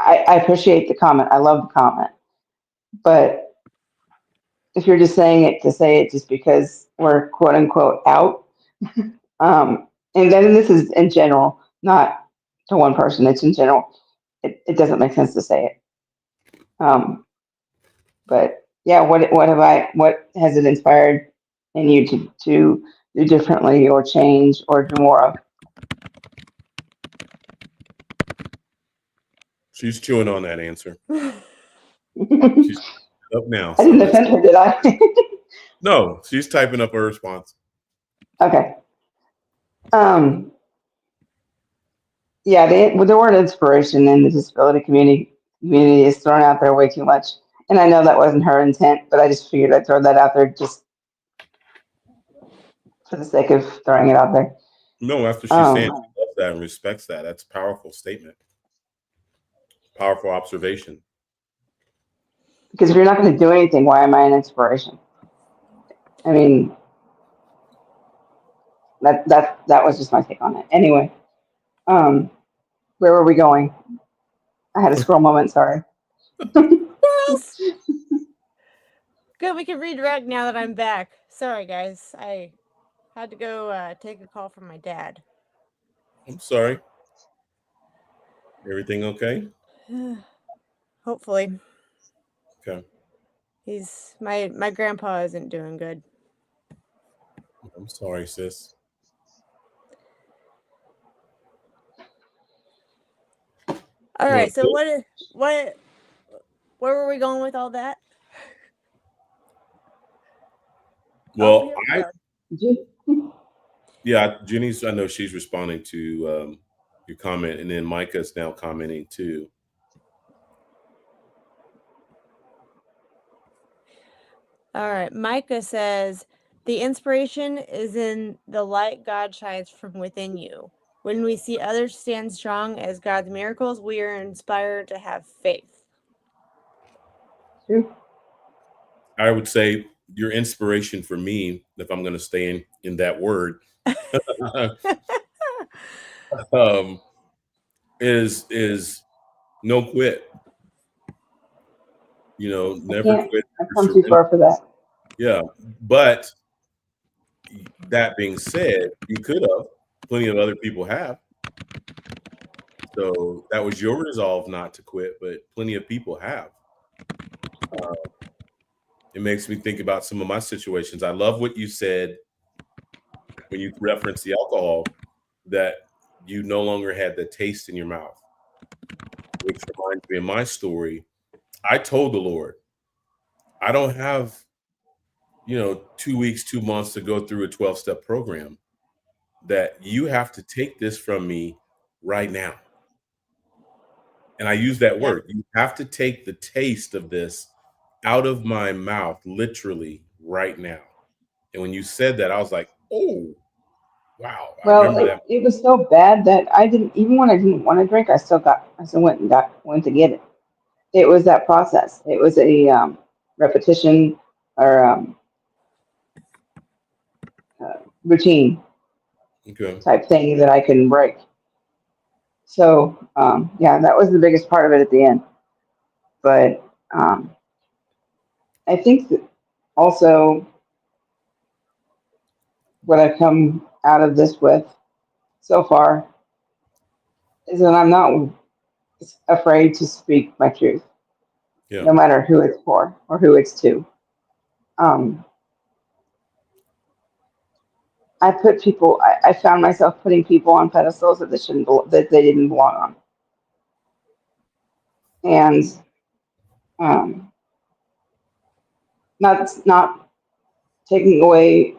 [SPEAKER 4] I appreciate the comment. I love the comment. But if you're just saying it to say it just because we're quote unquote out, and then this is in general, not to one person, it's in general, it doesn't make sense to say it. But yeah, what has it inspired in you to do differently or change or do more of?
[SPEAKER 2] She's chewing on that answer.
[SPEAKER 4] I
[SPEAKER 2] She's up now. So
[SPEAKER 4] didn't offend her, did I?
[SPEAKER 2] no, she's typing up her response.
[SPEAKER 4] Okay. Um, yeah, the word inspiration in the disability community is thrown out there way too much. And I know that wasn't her intent, but I just figured I'd throw that out there just for the sake of throwing it out there.
[SPEAKER 2] No, after she's saying she loves that and respects that, that's a powerful statement. Powerful observation.
[SPEAKER 4] Because if you're not going to do anything, why am I an inspiration? I mean, that was just my take on it. Anyway, where were we going? I had a scroll moment. Sorry.
[SPEAKER 1] Girls! Good, we can redirect now that I'm back. Sorry, guys. I had to go take a call from my dad.
[SPEAKER 2] I'm sorry. Everything okay?
[SPEAKER 1] Hopefully.
[SPEAKER 2] Okay.
[SPEAKER 1] He's my grandpa isn't doing good.
[SPEAKER 2] I'm sorry, sis.
[SPEAKER 1] All
[SPEAKER 2] You
[SPEAKER 1] right. So
[SPEAKER 2] wanna-
[SPEAKER 1] where were we going with all that?
[SPEAKER 2] Well,
[SPEAKER 1] here we go.
[SPEAKER 2] yeah, Jenny's. I know she's responding to your comment, and then Micah's now commenting too.
[SPEAKER 1] All right. Micah says the inspiration is in the light God shines from within you. When we see others stand strong as God's miracles, we are inspired to have faith.
[SPEAKER 4] True.
[SPEAKER 2] I would say your inspiration for me, if I'm going to stay in that word, is no quit. You know, never quit.
[SPEAKER 4] I've
[SPEAKER 2] Never
[SPEAKER 4] come too
[SPEAKER 2] surrender.
[SPEAKER 4] far for that.
[SPEAKER 2] Yeah, but that being said, you could have. Plenty of other people have. So that was your resolve not to quit, but plenty of people have. It makes me think about some of my situations. I love what you said when you referenced the alcohol, that you no longer had the taste in your mouth, which reminds me of my story. I told the Lord, I don't have, 2 weeks, 2 months to go through a 12-step program, that you have to take this from me right now. And I use that word. You have to take the taste of this out of my mouth, literally right now. And when you said that, I was like, oh, wow. I
[SPEAKER 4] Well,
[SPEAKER 2] remember that.
[SPEAKER 4] it was so bad that I didn't, even when I didn't want to drink, I still went to get it. It was that process. It was a repetition or routine
[SPEAKER 2] Okay.
[SPEAKER 4] type thing that I couldn't break. So, yeah, that was the biggest part of it at the end. But I think that also what I've come out of this with so far is that I'm not afraid to speak my truth,
[SPEAKER 2] Yeah.
[SPEAKER 4] no matter who it's for or who it's to. Um, I found myself putting people on pedestals that that they didn't belong on. And um, not taking away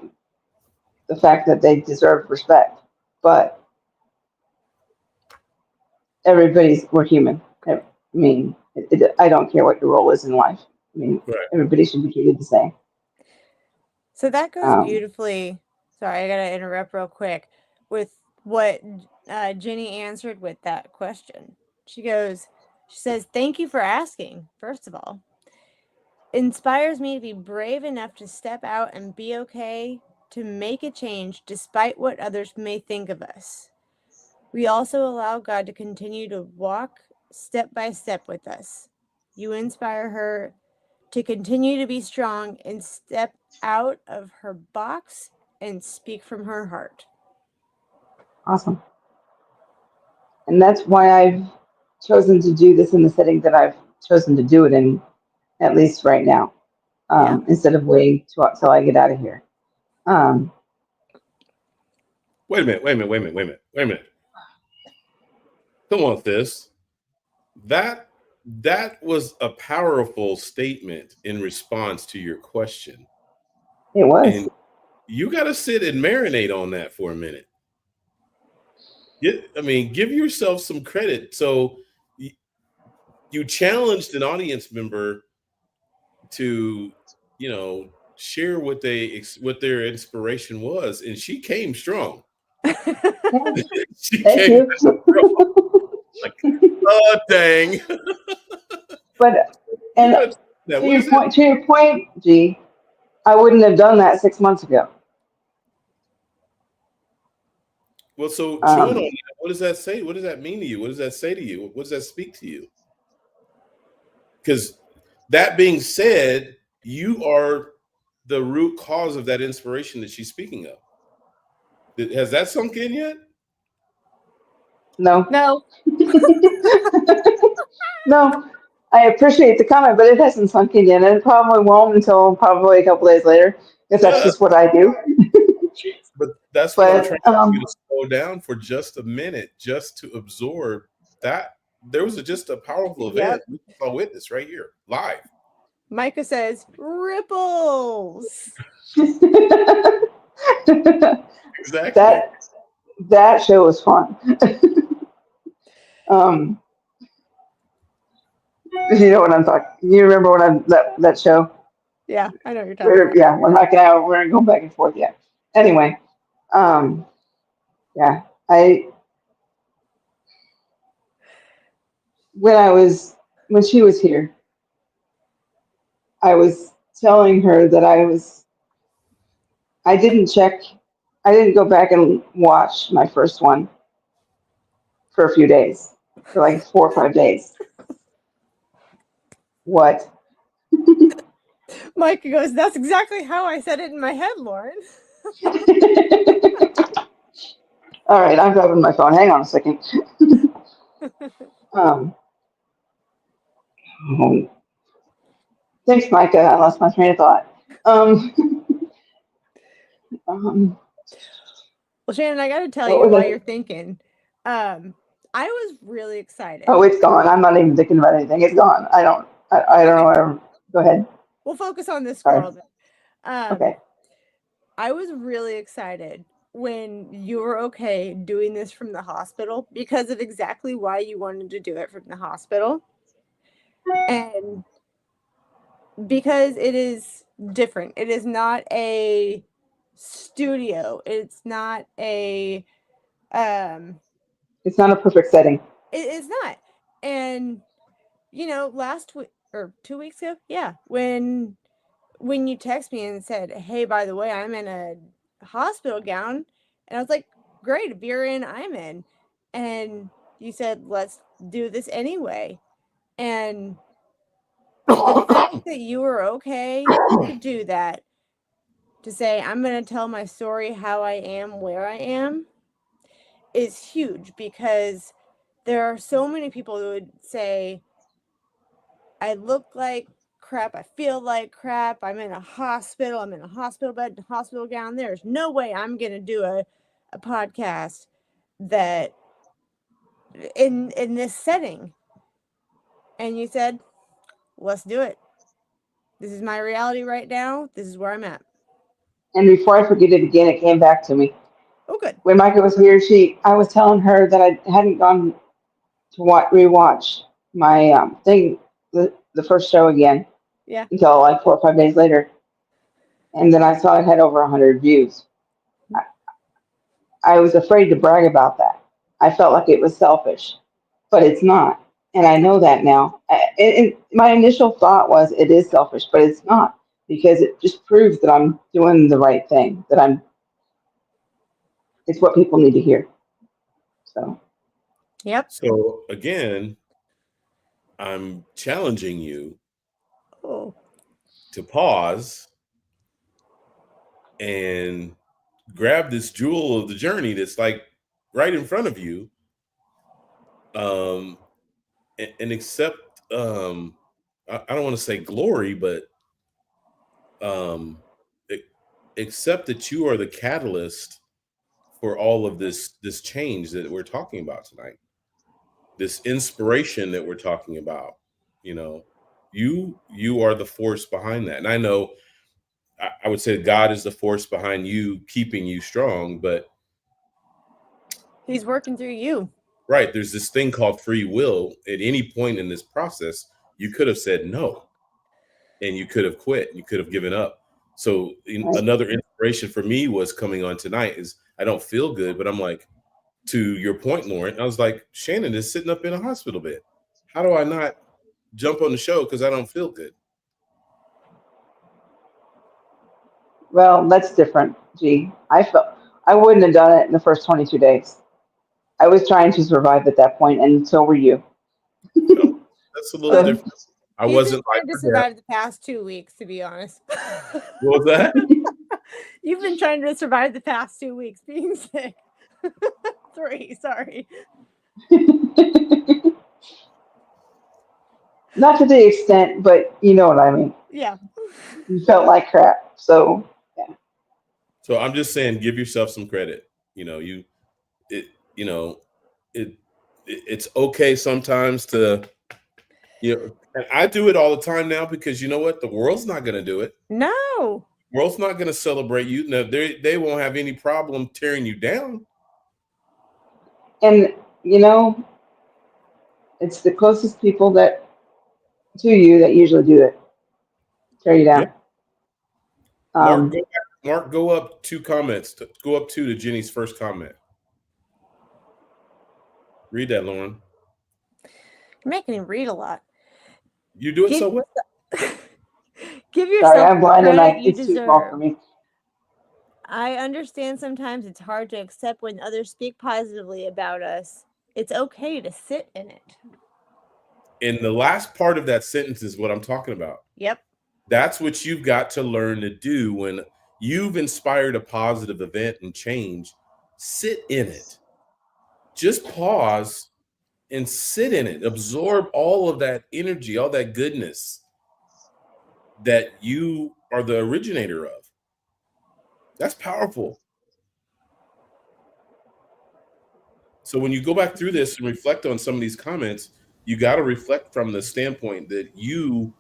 [SPEAKER 4] the fact that they deserve respect, but we're human. I mean, I don't care what your role is in life. I mean,
[SPEAKER 2] Right.
[SPEAKER 4] everybody should be treated the same.
[SPEAKER 1] So that goes
[SPEAKER 4] Um,
[SPEAKER 1] beautifully. Sorry, I gotta interrupt real quick with what Jenny answered with that question. She says, "Thank you for asking. First of all, inspires me to be brave enough to step out and be okay to make a change despite what others may think of us. We also allow God to continue to walk step by step with us. You inspire her to continue to be strong and step out of her box and speak from her heart."
[SPEAKER 4] awesome. And that's why I've chosen to do this in the setting that I've chosen to do it in, at least right now,
[SPEAKER 1] Yeah.
[SPEAKER 4] instead of waiting till I get out of here.
[SPEAKER 2] Wait a minute. Come on, this. That was a powerful statement in response to your question.
[SPEAKER 4] It was.
[SPEAKER 2] And you got to sit and marinate on that for a minute. Give yourself some credit. So you challenged an audience member to, share what their inspiration was, and she came strong.
[SPEAKER 4] Yeah.
[SPEAKER 2] She
[SPEAKER 4] Thank
[SPEAKER 2] came
[SPEAKER 4] you.
[SPEAKER 2] strong. Like, oh dang!
[SPEAKER 4] But
[SPEAKER 2] You
[SPEAKER 4] and
[SPEAKER 2] got that. What is it?
[SPEAKER 4] to your point, G, I wouldn't have done that 6 months ago.
[SPEAKER 2] Well, so chewing on
[SPEAKER 4] Um,
[SPEAKER 2] that, what does that say? What does that mean to you? What does that say to you? What does that speak to you? Because that being said, you are the root cause of that inspiration that she's speaking of. Has that sunk in yet?
[SPEAKER 4] no,
[SPEAKER 1] No.
[SPEAKER 4] no. I appreciate the comment, but it hasn't sunk in yet, and it probably won't until probably a couple days later, because that's
[SPEAKER 2] Yeah,
[SPEAKER 4] just what I do.
[SPEAKER 2] but that's what I'm
[SPEAKER 4] But
[SPEAKER 2] trying to get you to slow down for just a minute, just to absorb that there was just a powerful event. We saw witness right here, live.
[SPEAKER 1] Micah says, ripples.
[SPEAKER 2] Exactly.
[SPEAKER 4] that show was fun. um, you know what I'm talking. You remember what that show?
[SPEAKER 1] Yeah, I know what you're talking about.
[SPEAKER 4] Yeah, when Mike and I were going back and forth. Yeah. Anyway, um, yeah, when she was here, I was telling her that I didn't go back and watch my first one for a few days, for like 4 or 5 days. What?
[SPEAKER 1] Micah goes, that's exactly how I said it in my head, Lauren.
[SPEAKER 4] All right, I'm grabbing my phone. Hang on a second. um, oh, thanks, Micah. I lost my train of thought. Um,
[SPEAKER 1] Well, Shannon, I got to tell
[SPEAKER 4] what
[SPEAKER 1] you
[SPEAKER 4] was
[SPEAKER 1] while
[SPEAKER 4] it?
[SPEAKER 1] you're thinking, I was really excited.
[SPEAKER 4] Oh, it's gone. I'm not even thinking about anything. It's gone. I don't know. Go ahead.
[SPEAKER 1] We'll focus on this
[SPEAKER 4] Sorry.
[SPEAKER 1] squirrel.
[SPEAKER 4] Okay.
[SPEAKER 1] I was really excited when you were okay doing this from the hospital because of exactly why you wanted to do it from the hospital. And because it is different. It is not a studio. It's not a
[SPEAKER 4] It's not a perfect setting.
[SPEAKER 1] it's not. And last week or 2 weeks ago, yeah, when you text me and said, "Hey, by the way, I'm in a hospital gown," and I was like, "Great, if you're in, I'm in," and you said, "Let's do this anyway," and the fact that you were okay to do that, to say, "I'm going to tell my story how I am, where I am," is huge, because there are so many people who would say, "I look like crap, I feel like crap, I'm in a hospital bed, hospital gown. There's no way I'm going to do a podcast that in this setting." And you said, "Let's do it. This is my reality right now. This is where I'm at."
[SPEAKER 4] And before I forget it again, it came back to me.
[SPEAKER 1] Oh, good.
[SPEAKER 4] When Micah was here, I was telling her that I hadn't gone to rewatch my thing, the first show again,
[SPEAKER 1] Yeah.
[SPEAKER 4] until like 4 or 5 days later, and then I saw it had over 100 views. I was afraid to brag about that. I felt like it was selfish, but it's not, and I know that now. My initial thought was it is selfish, but it's not, because it just proves that I'm doing the right thing. It's what people need to hear. So.
[SPEAKER 1] Yep.
[SPEAKER 2] So again, I'm challenging you to pause and grab this jewel of the journey that's like right in front of you, and accept, I don't want to say glory, but accept that you are the catalyst for all of this change that we're talking about tonight, this inspiration that we're talking about. You are the force behind that. And I know I would say God is the force behind you, keeping you strong, but
[SPEAKER 1] He's working through you.
[SPEAKER 2] right, there's this thing called free will. At any point in this process, you could have said no, and you could have quit, you could have given up. So another inspiration for me was coming on tonight is I don't feel good, but I'm like, to your point, Lauren, I was like, Shannon is sitting up in a hospital bed. How do I not jump on the show because I don't feel good?
[SPEAKER 4] Well, that's different. Gee, I wouldn't have done it in the first 22 days. I was trying to survive at that point, and so were you.
[SPEAKER 2] No, that's a little
[SPEAKER 4] So,
[SPEAKER 2] different. I
[SPEAKER 1] He's
[SPEAKER 2] wasn't
[SPEAKER 1] been
[SPEAKER 2] like
[SPEAKER 1] trying to
[SPEAKER 2] that.
[SPEAKER 1] survive the past 2 weeks, to be honest.
[SPEAKER 2] What was that?
[SPEAKER 1] You've been trying to survive the past 2 weeks being sick. 3, sorry.
[SPEAKER 4] not to the extent, but you know what I mean.
[SPEAKER 1] Yeah.
[SPEAKER 4] You felt like crap. So, yeah.
[SPEAKER 2] So I'm just saying, give yourself some credit. You know, it it's okay sometimes to, and I do it all the time now because you know what? The world's not going to do it.
[SPEAKER 1] No.
[SPEAKER 2] The world's not going to celebrate you. No, they won't have any problem tearing you down.
[SPEAKER 4] And it's the closest people that to you that usually do it, tear you
[SPEAKER 2] Yeah.
[SPEAKER 4] down.
[SPEAKER 2] Mark, go up 2 comments. Go up 2 to Jenny's first comment. Read that, Lauren.
[SPEAKER 1] You're making him read a lot.
[SPEAKER 2] You do it so well.
[SPEAKER 1] Give
[SPEAKER 4] Sorry,
[SPEAKER 1] yourself
[SPEAKER 4] I'm
[SPEAKER 1] the
[SPEAKER 4] blind and
[SPEAKER 1] credit you
[SPEAKER 4] it's too small for
[SPEAKER 1] deserve.
[SPEAKER 4] me.
[SPEAKER 1] I understand sometimes it's hard to accept when others speak positively about us. It's okay to sit in it.
[SPEAKER 2] And the last part of that sentence is what I'm talking about.
[SPEAKER 1] Yep.
[SPEAKER 2] That's what you've got to learn to do when you've inspired a positive event and change. Sit in it. Just pause and sit in it. Absorb all of that energy, all that goodness that you are the originator of. That's powerful. So when you go back through this and reflect on some of these comments, you got to reflect from the standpoint that you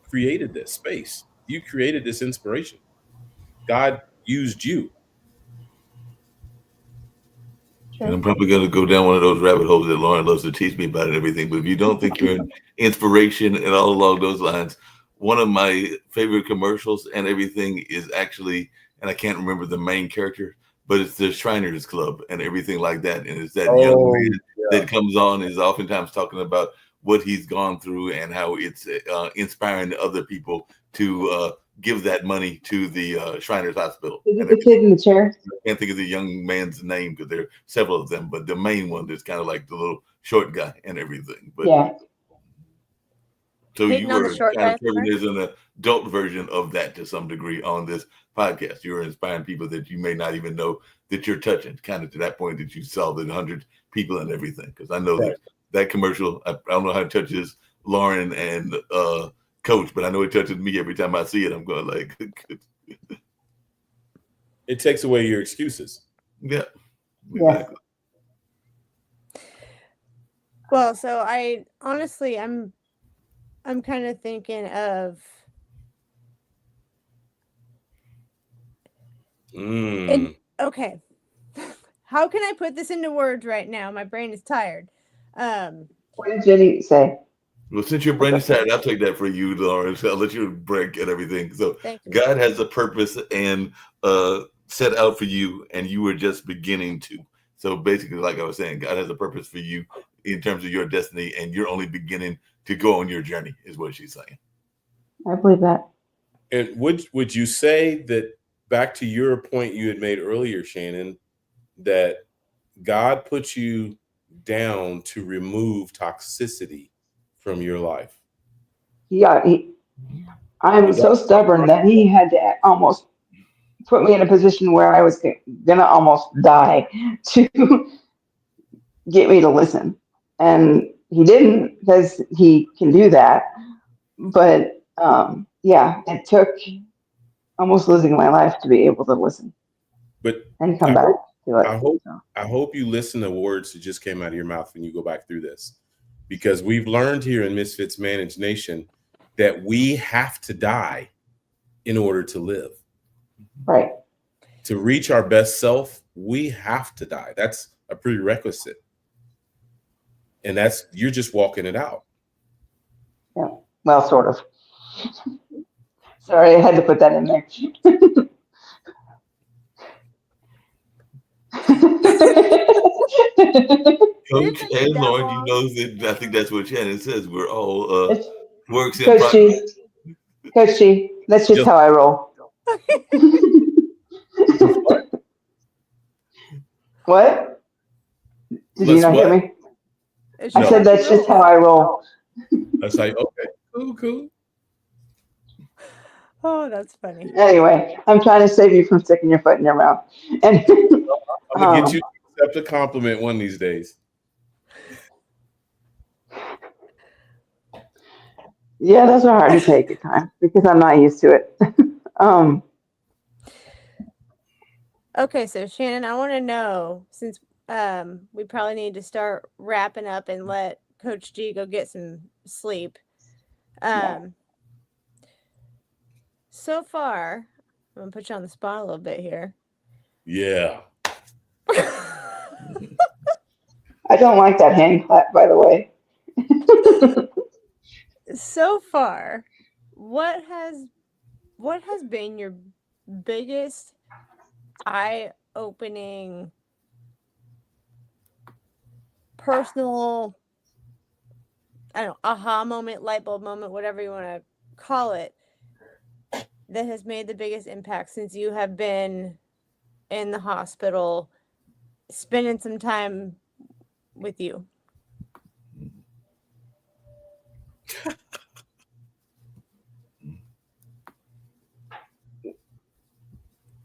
[SPEAKER 2] created this space. You created this inspiration. God used you.
[SPEAKER 5] And I'm probably going to go down one of those rabbit holes that Lauren loves to teach me about and everything. But if you don't think you're an inspiration and all along those lines, one of my favorite commercials and everything is actually, and I can't remember the main character, but it's the Shriners Club and everything like that. And it's that young man that comes on is oftentimes talking about what he's gone through and how it's inspiring other people to give that money to the Shriners Hospital.
[SPEAKER 4] Is it the kid in the chair?
[SPEAKER 5] I can't think of the young man's name because there are several of them, but the main one is kind of like the little short guy and everything. But
[SPEAKER 4] yeah.
[SPEAKER 5] So
[SPEAKER 1] Hating
[SPEAKER 5] you
[SPEAKER 1] on the
[SPEAKER 5] were
[SPEAKER 1] short
[SPEAKER 5] kind
[SPEAKER 1] guy
[SPEAKER 5] of serving as an adult version of that to some degree on this podcast. You're inspiring people that you may not even know that you're touching, kind of to that point that you saw the 100 people and everything. Because I know that commercial, I don't know how it touches Lauren and Coach, but I know it touches me every time I see it. I'm going like,
[SPEAKER 2] it takes away your excuses.
[SPEAKER 5] Yeah, exactly.
[SPEAKER 1] Well, so I honestly, I'm kind of thinking of okay. How can I put this into words right now? My brain is tired.
[SPEAKER 4] What did Jenny say?
[SPEAKER 5] Well, since your brain is tired, I'll take that for you, Lauren. I'll let you break and everything. So God has a purpose and set out for you, and you were just beginning to. So basically, like I was saying, God has a purpose for you in terms of your destiny, and you're only beginning to go on your journey, is what she's saying.
[SPEAKER 4] I believe that.
[SPEAKER 2] And would you say that, back to your point you had made earlier, Shannon, that God put you down to remove toxicity from your life?
[SPEAKER 4] Yeah, I'm so stubborn that he had to almost put me in a position where I was gonna almost die to get me to listen. And he didn't, because he can do that. But it took almost losing my life to be able to listen.
[SPEAKER 2] But
[SPEAKER 4] and come back to it.
[SPEAKER 2] I hope you listen to words that just came out of your mouth when you go back through this, because we've learned here in Misfits Managed Nation that we have to die in order to live.
[SPEAKER 4] Right.
[SPEAKER 2] To reach our best self, we have to die. That's a prerequisite. And you're just walking it out.
[SPEAKER 4] Yeah. Well, sort of. Sorry, I had to put that in there.
[SPEAKER 5] Coach and Lauren, you know that I think that's what Shannon says. We're all works in
[SPEAKER 4] progress. Coach G, that's just how I roll. What? Did you not hear me? I said that's just how I roll.
[SPEAKER 2] That's like, okay, cool.
[SPEAKER 1] Oh, that's funny.
[SPEAKER 4] Anyway, I'm trying to save you from sticking your foot in your mouth. And
[SPEAKER 2] I'm gonna get you to accept a compliment one of these days.
[SPEAKER 4] Yeah, those are hard to take at times because I'm not used to it.
[SPEAKER 1] Okay, so Shannon, I want to know, since we probably need to start wrapping up and let Coach G go get some sleep. So far, I'm gonna put you on the spot a little bit here.
[SPEAKER 2] Yeah.
[SPEAKER 4] I don't like that hand clap, by the way.
[SPEAKER 1] So far, what has been your biggest eye-opening personal, I don't know, aha moment, light bulb moment, whatever you want to call it, that has made the biggest impact since you have been in the hospital spending some time with you?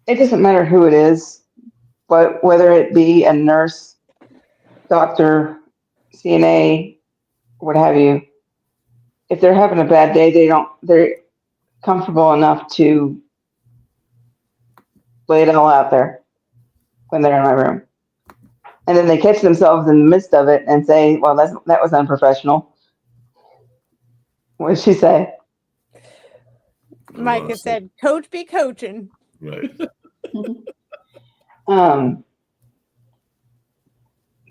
[SPEAKER 4] It doesn't matter who it is, but whether it be a nurse, doctor, CNA, what have you, if they're having a bad day, they're comfortable enough to lay it all out there when they're in my room. And then they catch themselves in the midst of it and say, well, that was unprofessional. What did she say?
[SPEAKER 1] Micah said, "Coach be coaching."
[SPEAKER 5] Right.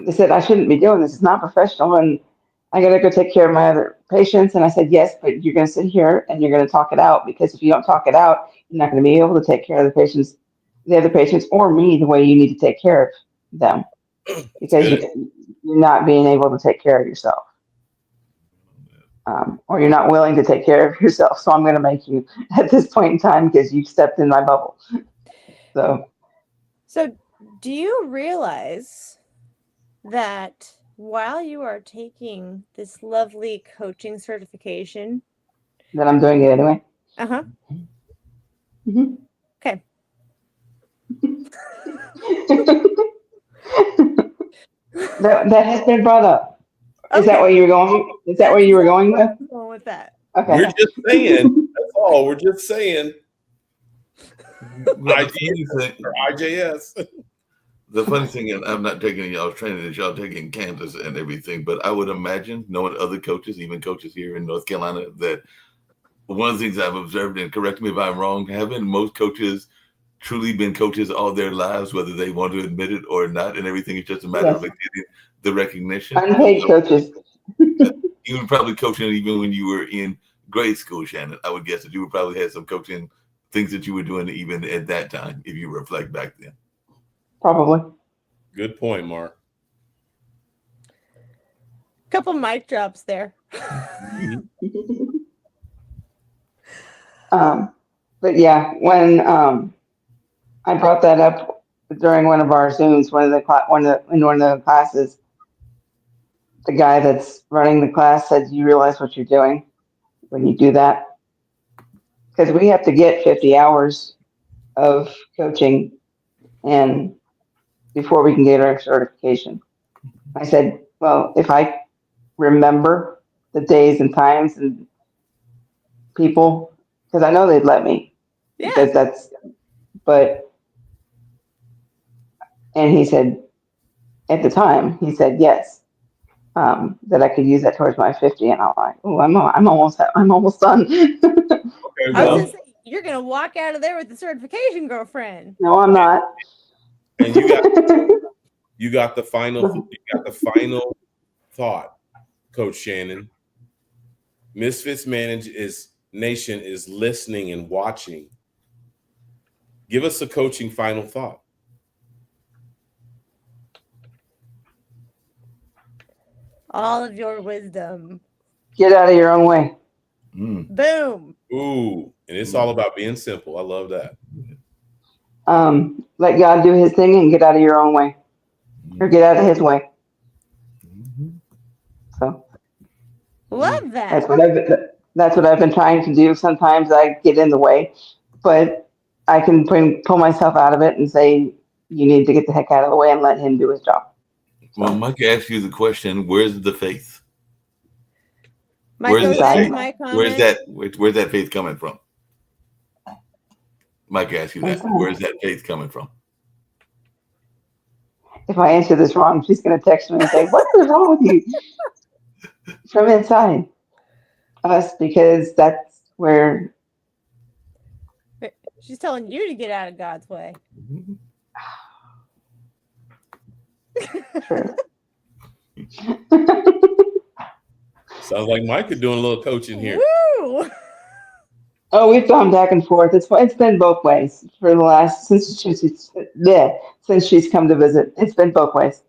[SPEAKER 4] They said, I shouldn't be doing this. It's not professional. And I got to go take care of my other patients. And I said, yes, but you're going to sit here and you're going to talk it out, because if you don't talk it out, you're not going to be able to take care of the other patients, or me the way you need to take care of them, because you're not being able to take care of yourself. Or you're not willing to take care of yourself. So I'm going to make you at this point in time, because you stepped in my bubble.
[SPEAKER 1] So do you realize that while you are taking this lovely coaching certification,
[SPEAKER 4] that I'm doing it anyway?
[SPEAKER 1] uh-huh.
[SPEAKER 4] Mm-hmm.
[SPEAKER 1] Okay.
[SPEAKER 4] that has been brought up. Is
[SPEAKER 1] Okay.
[SPEAKER 4] that what you were going? Is that
[SPEAKER 1] That's
[SPEAKER 4] where you were
[SPEAKER 1] exactly
[SPEAKER 4] going
[SPEAKER 1] where
[SPEAKER 4] with?
[SPEAKER 1] I'm going with that.
[SPEAKER 4] Okay.
[SPEAKER 2] We're just saying. That's all. We're just saying.
[SPEAKER 5] Well, the funny thing,
[SPEAKER 2] or IJS.
[SPEAKER 5] the funny thing is, I'm not taking y'all's training that y'all taking Kansas and everything, but I would imagine, knowing other coaches, even coaches here in North Carolina, that one of the things I've observed, and correct me if I'm wrong, haven't most coaches truly been coaches all their lives, whether they want to admit it or not, and everything is just a matter
[SPEAKER 4] Yes.
[SPEAKER 5] of getting the recognition.
[SPEAKER 4] Unpaid coaches.
[SPEAKER 5] You were probably coaching even when you were in grade school, Shannon. I would guess that you would probably had some coaching things that you were doing even at that time, if you reflect back then.
[SPEAKER 4] Probably.
[SPEAKER 2] Good point, Mark.
[SPEAKER 1] Couple mic drops there.
[SPEAKER 4] But yeah, when I brought that up during one of our Zooms, in one of the classes, the guy that's running the class said, "You realize what you're doing when you do that?" Because we have to get 50 hours of coaching and before we can get our certification. I said, well, if I remember the days and times and people, because I know they'd let me,
[SPEAKER 1] Yeah.
[SPEAKER 4] because and he said, at the time, he said yes, that I could use that towards my 50, and I'm like, oh, I'm almost done.
[SPEAKER 2] Okay,
[SPEAKER 1] I was
[SPEAKER 2] well,
[SPEAKER 1] gonna say, you're gonna walk out of there with the certification, girlfriend.
[SPEAKER 4] No, I'm not.
[SPEAKER 2] and you got the final thought, Coach Shannon. Misfits Nation is listening and watching. Give us a coaching final thought.
[SPEAKER 1] All of your wisdom.
[SPEAKER 4] Get out of your own way.
[SPEAKER 1] Boom.
[SPEAKER 2] Ooh, and it's all about being simple. I love that.
[SPEAKER 4] Let God do his thing and get out of your own way, or get out of his way. So
[SPEAKER 1] Love that.
[SPEAKER 4] that's what I've been trying to do. Sometimes I get in the way, but I can pull myself out of it and say, you need to get the heck out of the way and let him do his job.
[SPEAKER 5] Well, Mike asked you the question, where's the faith?
[SPEAKER 1] Michael,
[SPEAKER 5] Where's
[SPEAKER 1] that's my comment.
[SPEAKER 5] Where's that faith coming from? Mike asked you that. Where's that faith coming from?
[SPEAKER 4] if I answer this wrong, she's going to text me and say, "What is wrong with you?" From inside us, because that's where.
[SPEAKER 1] She's telling you to get out of God's way.
[SPEAKER 4] True.
[SPEAKER 2] Sounds like Micah doing a little coaching here.
[SPEAKER 1] Woo!
[SPEAKER 4] Oh, we've gone back and forth. It's been both ways for the last since she's come to visit. It's been both ways.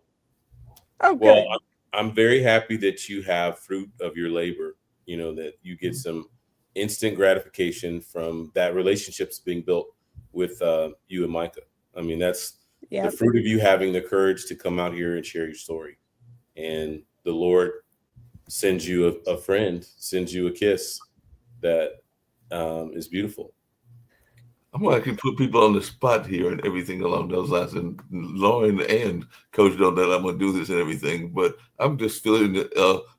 [SPEAKER 1] Oh,
[SPEAKER 2] Well,
[SPEAKER 1] good.
[SPEAKER 2] I'm very happy that you have fruit of your labor. You know, that you get some instant gratification from that relationship's being built with you and Micah. I mean, that's the fruit of you having the courage to come out here and share your story. And the Lord sends you a friend, sends you a kiss that is beautiful.
[SPEAKER 5] I'm gonna actually put people on the spot here and everything along those lines. And Lauren and Coach know that I'm gonna do this and everything, but I'm just feeling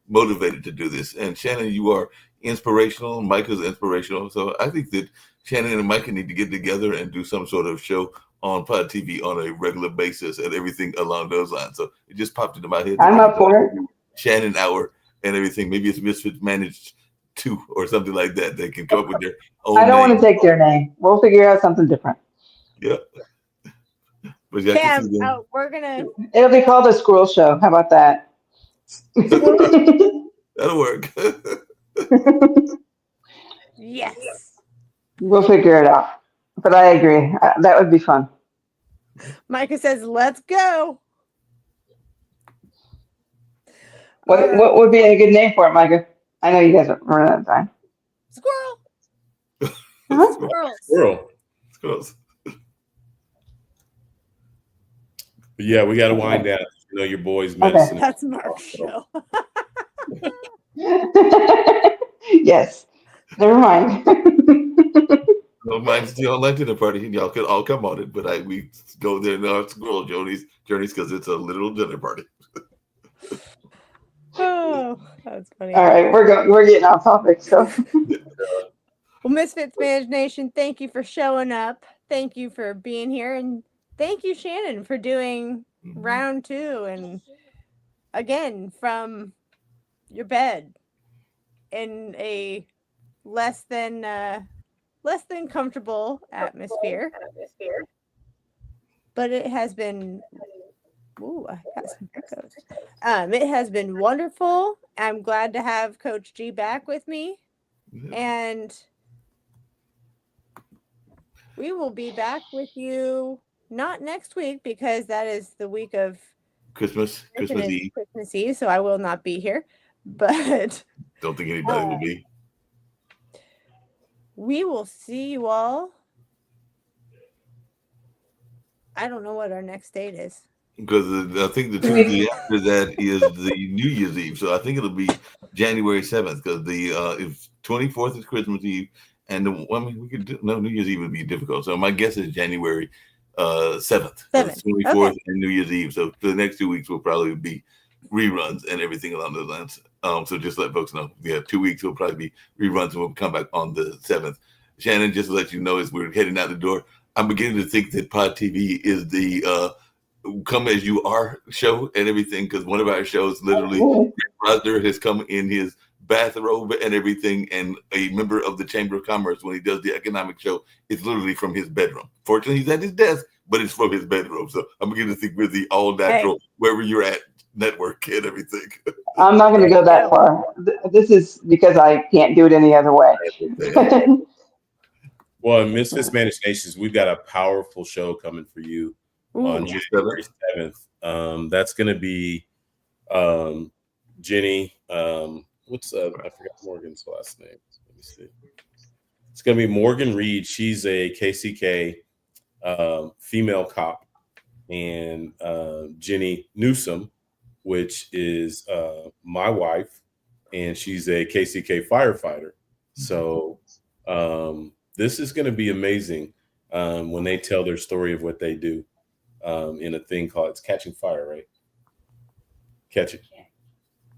[SPEAKER 5] motivated to do this. And Shannon, you are inspirational. Micah's inspirational. So I think that Shannon and Micah need to get together and do some sort of show on Pod TV on a regular basis and everything along those lines. So it just popped into my head.
[SPEAKER 4] I'm up for it.
[SPEAKER 5] Shannon Hour and everything. Maybe it's Misfits Managed 2 or something like that. They can come up with their own
[SPEAKER 4] I don't
[SPEAKER 5] name.
[SPEAKER 4] want to take their name. We'll figure out something different.
[SPEAKER 5] Yeah. But yeah,
[SPEAKER 1] Cam, we're gonna.
[SPEAKER 4] It'll be called a squirrel show. How about that?
[SPEAKER 5] That'll work.
[SPEAKER 1] Yes.
[SPEAKER 4] We'll figure it out. But I agree. That would be fun.
[SPEAKER 1] Micah says, "Let's go."
[SPEAKER 4] What would be a good name for it, Micah? I know you guys are running out of time.
[SPEAKER 1] Squirrel.
[SPEAKER 4] Huh?
[SPEAKER 1] Squirrels.
[SPEAKER 5] Squirrels.
[SPEAKER 2] But yeah, we got to wind down. You know, your boy's medicine.
[SPEAKER 4] Okay.
[SPEAKER 1] That's Mark's show.
[SPEAKER 4] Yes. Never mind.
[SPEAKER 5] Don't mind the online dinner party. Y'all could all come on it, but we go there now. Squirrel journeys because it's a literal dinner party.
[SPEAKER 1] Oh, that's funny.
[SPEAKER 4] All right, we're getting off topic. So,
[SPEAKER 1] well, Misfits Managed Nation, thank you for showing up. Thank you for being here, and thank you, Shannon, for doing round 2, and again from your bed in a less than comfortable atmosphere. But it has been. Ooh, I got some echoes. It has been wonderful. I'm glad to have Coach G back with me. And we will be back with you not next week because that is the week of
[SPEAKER 5] Christmas Eve.
[SPEAKER 1] Christmas Eve, so I will not be here. But
[SPEAKER 5] don't think anybody will be.
[SPEAKER 1] We will see you all. I don't know what our next date is.
[SPEAKER 5] Because I think the Tuesday after that is the New Year's Eve. So I think it'll be January 7th because if 24th is Christmas Eve, and we could do New Year's Eve would be difficult. So my guess is January 7th. 24th and New Year's Eve. So the next 2 weeks will probably be reruns and everything along those lines. So just let folks know. Yeah, 2 weeks will probably be reruns and we'll come back on the 7th. Shannon, just to let you know, as we're heading out the door, I'm beginning to think that Pod TV is the Come As You Are show and everything, because one of our shows literally Rosner has come in his bathrobe and everything, and a member of the Chamber of Commerce, when he does the economic show, it's literally from his bedroom. Fortunately, he's at his desk, but it's from his bedroom. So I'm beginning to think we're the all natural, wherever you're at, network and everything.
[SPEAKER 4] I'm not going to go that far. This is because I can't do it any other way.
[SPEAKER 2] Well, in Misfits Managed Nations, we've got a powerful show coming for you on January 7th. That's going to be Jenny. I forgot Morgan's last name. Let me see. It's going to be Morgan Reed. She's a KCK female cop, and Jenny Newsom, which is my wife, and she's a KCK firefighter. So this is going to be amazing when they tell their story of what they do in a thing called, it's Catching Fire, right?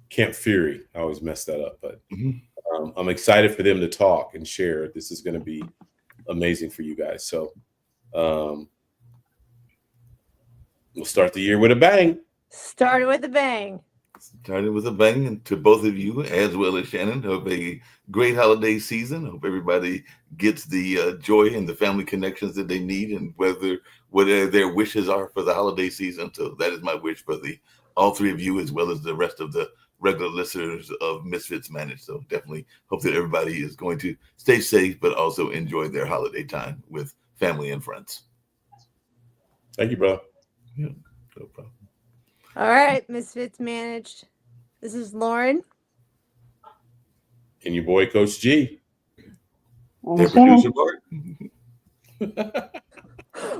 [SPEAKER 2] Camp Fury. I always mess that up, but I'm excited for them to talk and share. This is going to be amazing for you guys. So We'll start the year with a bang.
[SPEAKER 1] Started with a bang.
[SPEAKER 5] Started with a bang, and to both of you as well as Shannon, hope a great holiday season. Hope everybody gets the joy and the family connections that they need, and whatever their wishes are for the holiday season. So that is my wish for all three of you, as well as the rest of the regular listeners of Misfits Managed. So definitely hope that everybody is going to stay safe, but also enjoy their holiday time with family and friends.
[SPEAKER 2] Thank you, bro.
[SPEAKER 5] Yeah, no problem.
[SPEAKER 1] All right, Misfits Managed. This is Lauren.
[SPEAKER 2] And your boy, Coach G.
[SPEAKER 5] Their producer, Bart.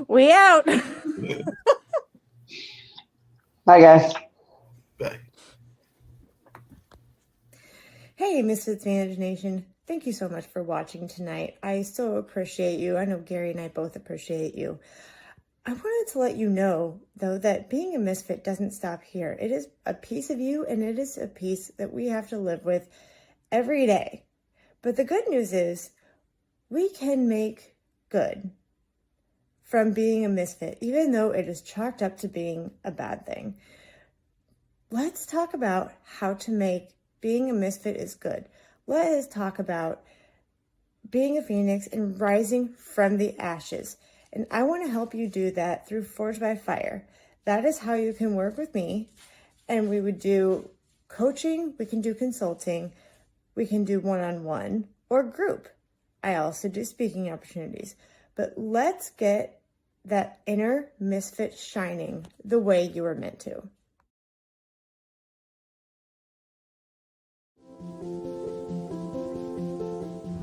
[SPEAKER 1] We out.
[SPEAKER 4] Bye, guys.
[SPEAKER 5] Bye.
[SPEAKER 1] Hey, Misfits Managed Nation. Thank you so much for watching tonight. I so appreciate you. I know Gary and I both appreciate you. I wanted to let you know, though, that being a misfit doesn't stop here. It is a piece of you, and it is a piece that we have to live with every day. But the good news is we can make good from being a misfit, even though it is chalked up to being a bad thing. Let's talk about how to make being a misfit is good. Let us talk about being a phoenix and rising from the ashes. And I want to help you do that through Forged by Fire. That is how you can work with me. And we would do coaching, we can do consulting, we can do one-on-one or group. I also do speaking opportunities. But let's get that inner misfit shining the way you were meant to.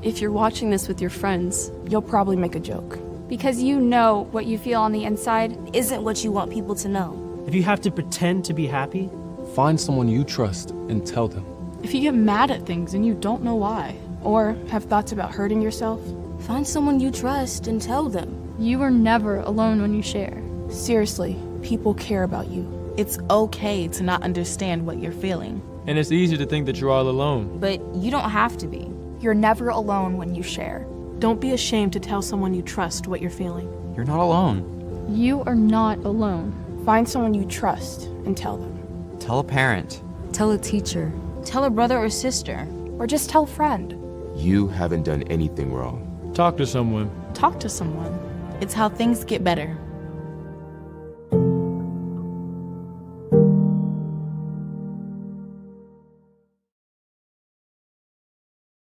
[SPEAKER 6] If you're watching this with your friends, you'll probably make a joke.
[SPEAKER 7] Because you know what you feel on the inside
[SPEAKER 8] isn't what you want people to know.
[SPEAKER 9] If you have to pretend to be happy,
[SPEAKER 10] find someone you trust and tell them.
[SPEAKER 6] If you get mad at things and you don't know why, or have thoughts about hurting yourself,
[SPEAKER 8] find someone you trust and tell them.
[SPEAKER 7] You are never alone when you share.
[SPEAKER 6] Seriously, people care about you.
[SPEAKER 11] It's okay to not understand what you're feeling.
[SPEAKER 10] And it's easy to think that you're all alone.
[SPEAKER 11] But you don't have to be.
[SPEAKER 6] You're never alone when you share.
[SPEAKER 12] Don't be ashamed to tell someone you trust what you're feeling.
[SPEAKER 10] You're not alone.
[SPEAKER 7] You are not alone.
[SPEAKER 6] Find someone you trust and tell them.
[SPEAKER 13] Tell a parent.
[SPEAKER 8] Tell a teacher. Tell a brother or sister.
[SPEAKER 6] Or just tell a friend.
[SPEAKER 13] You haven't done anything wrong.
[SPEAKER 10] Talk to someone.
[SPEAKER 6] Talk to someone.
[SPEAKER 11] It's how things get better.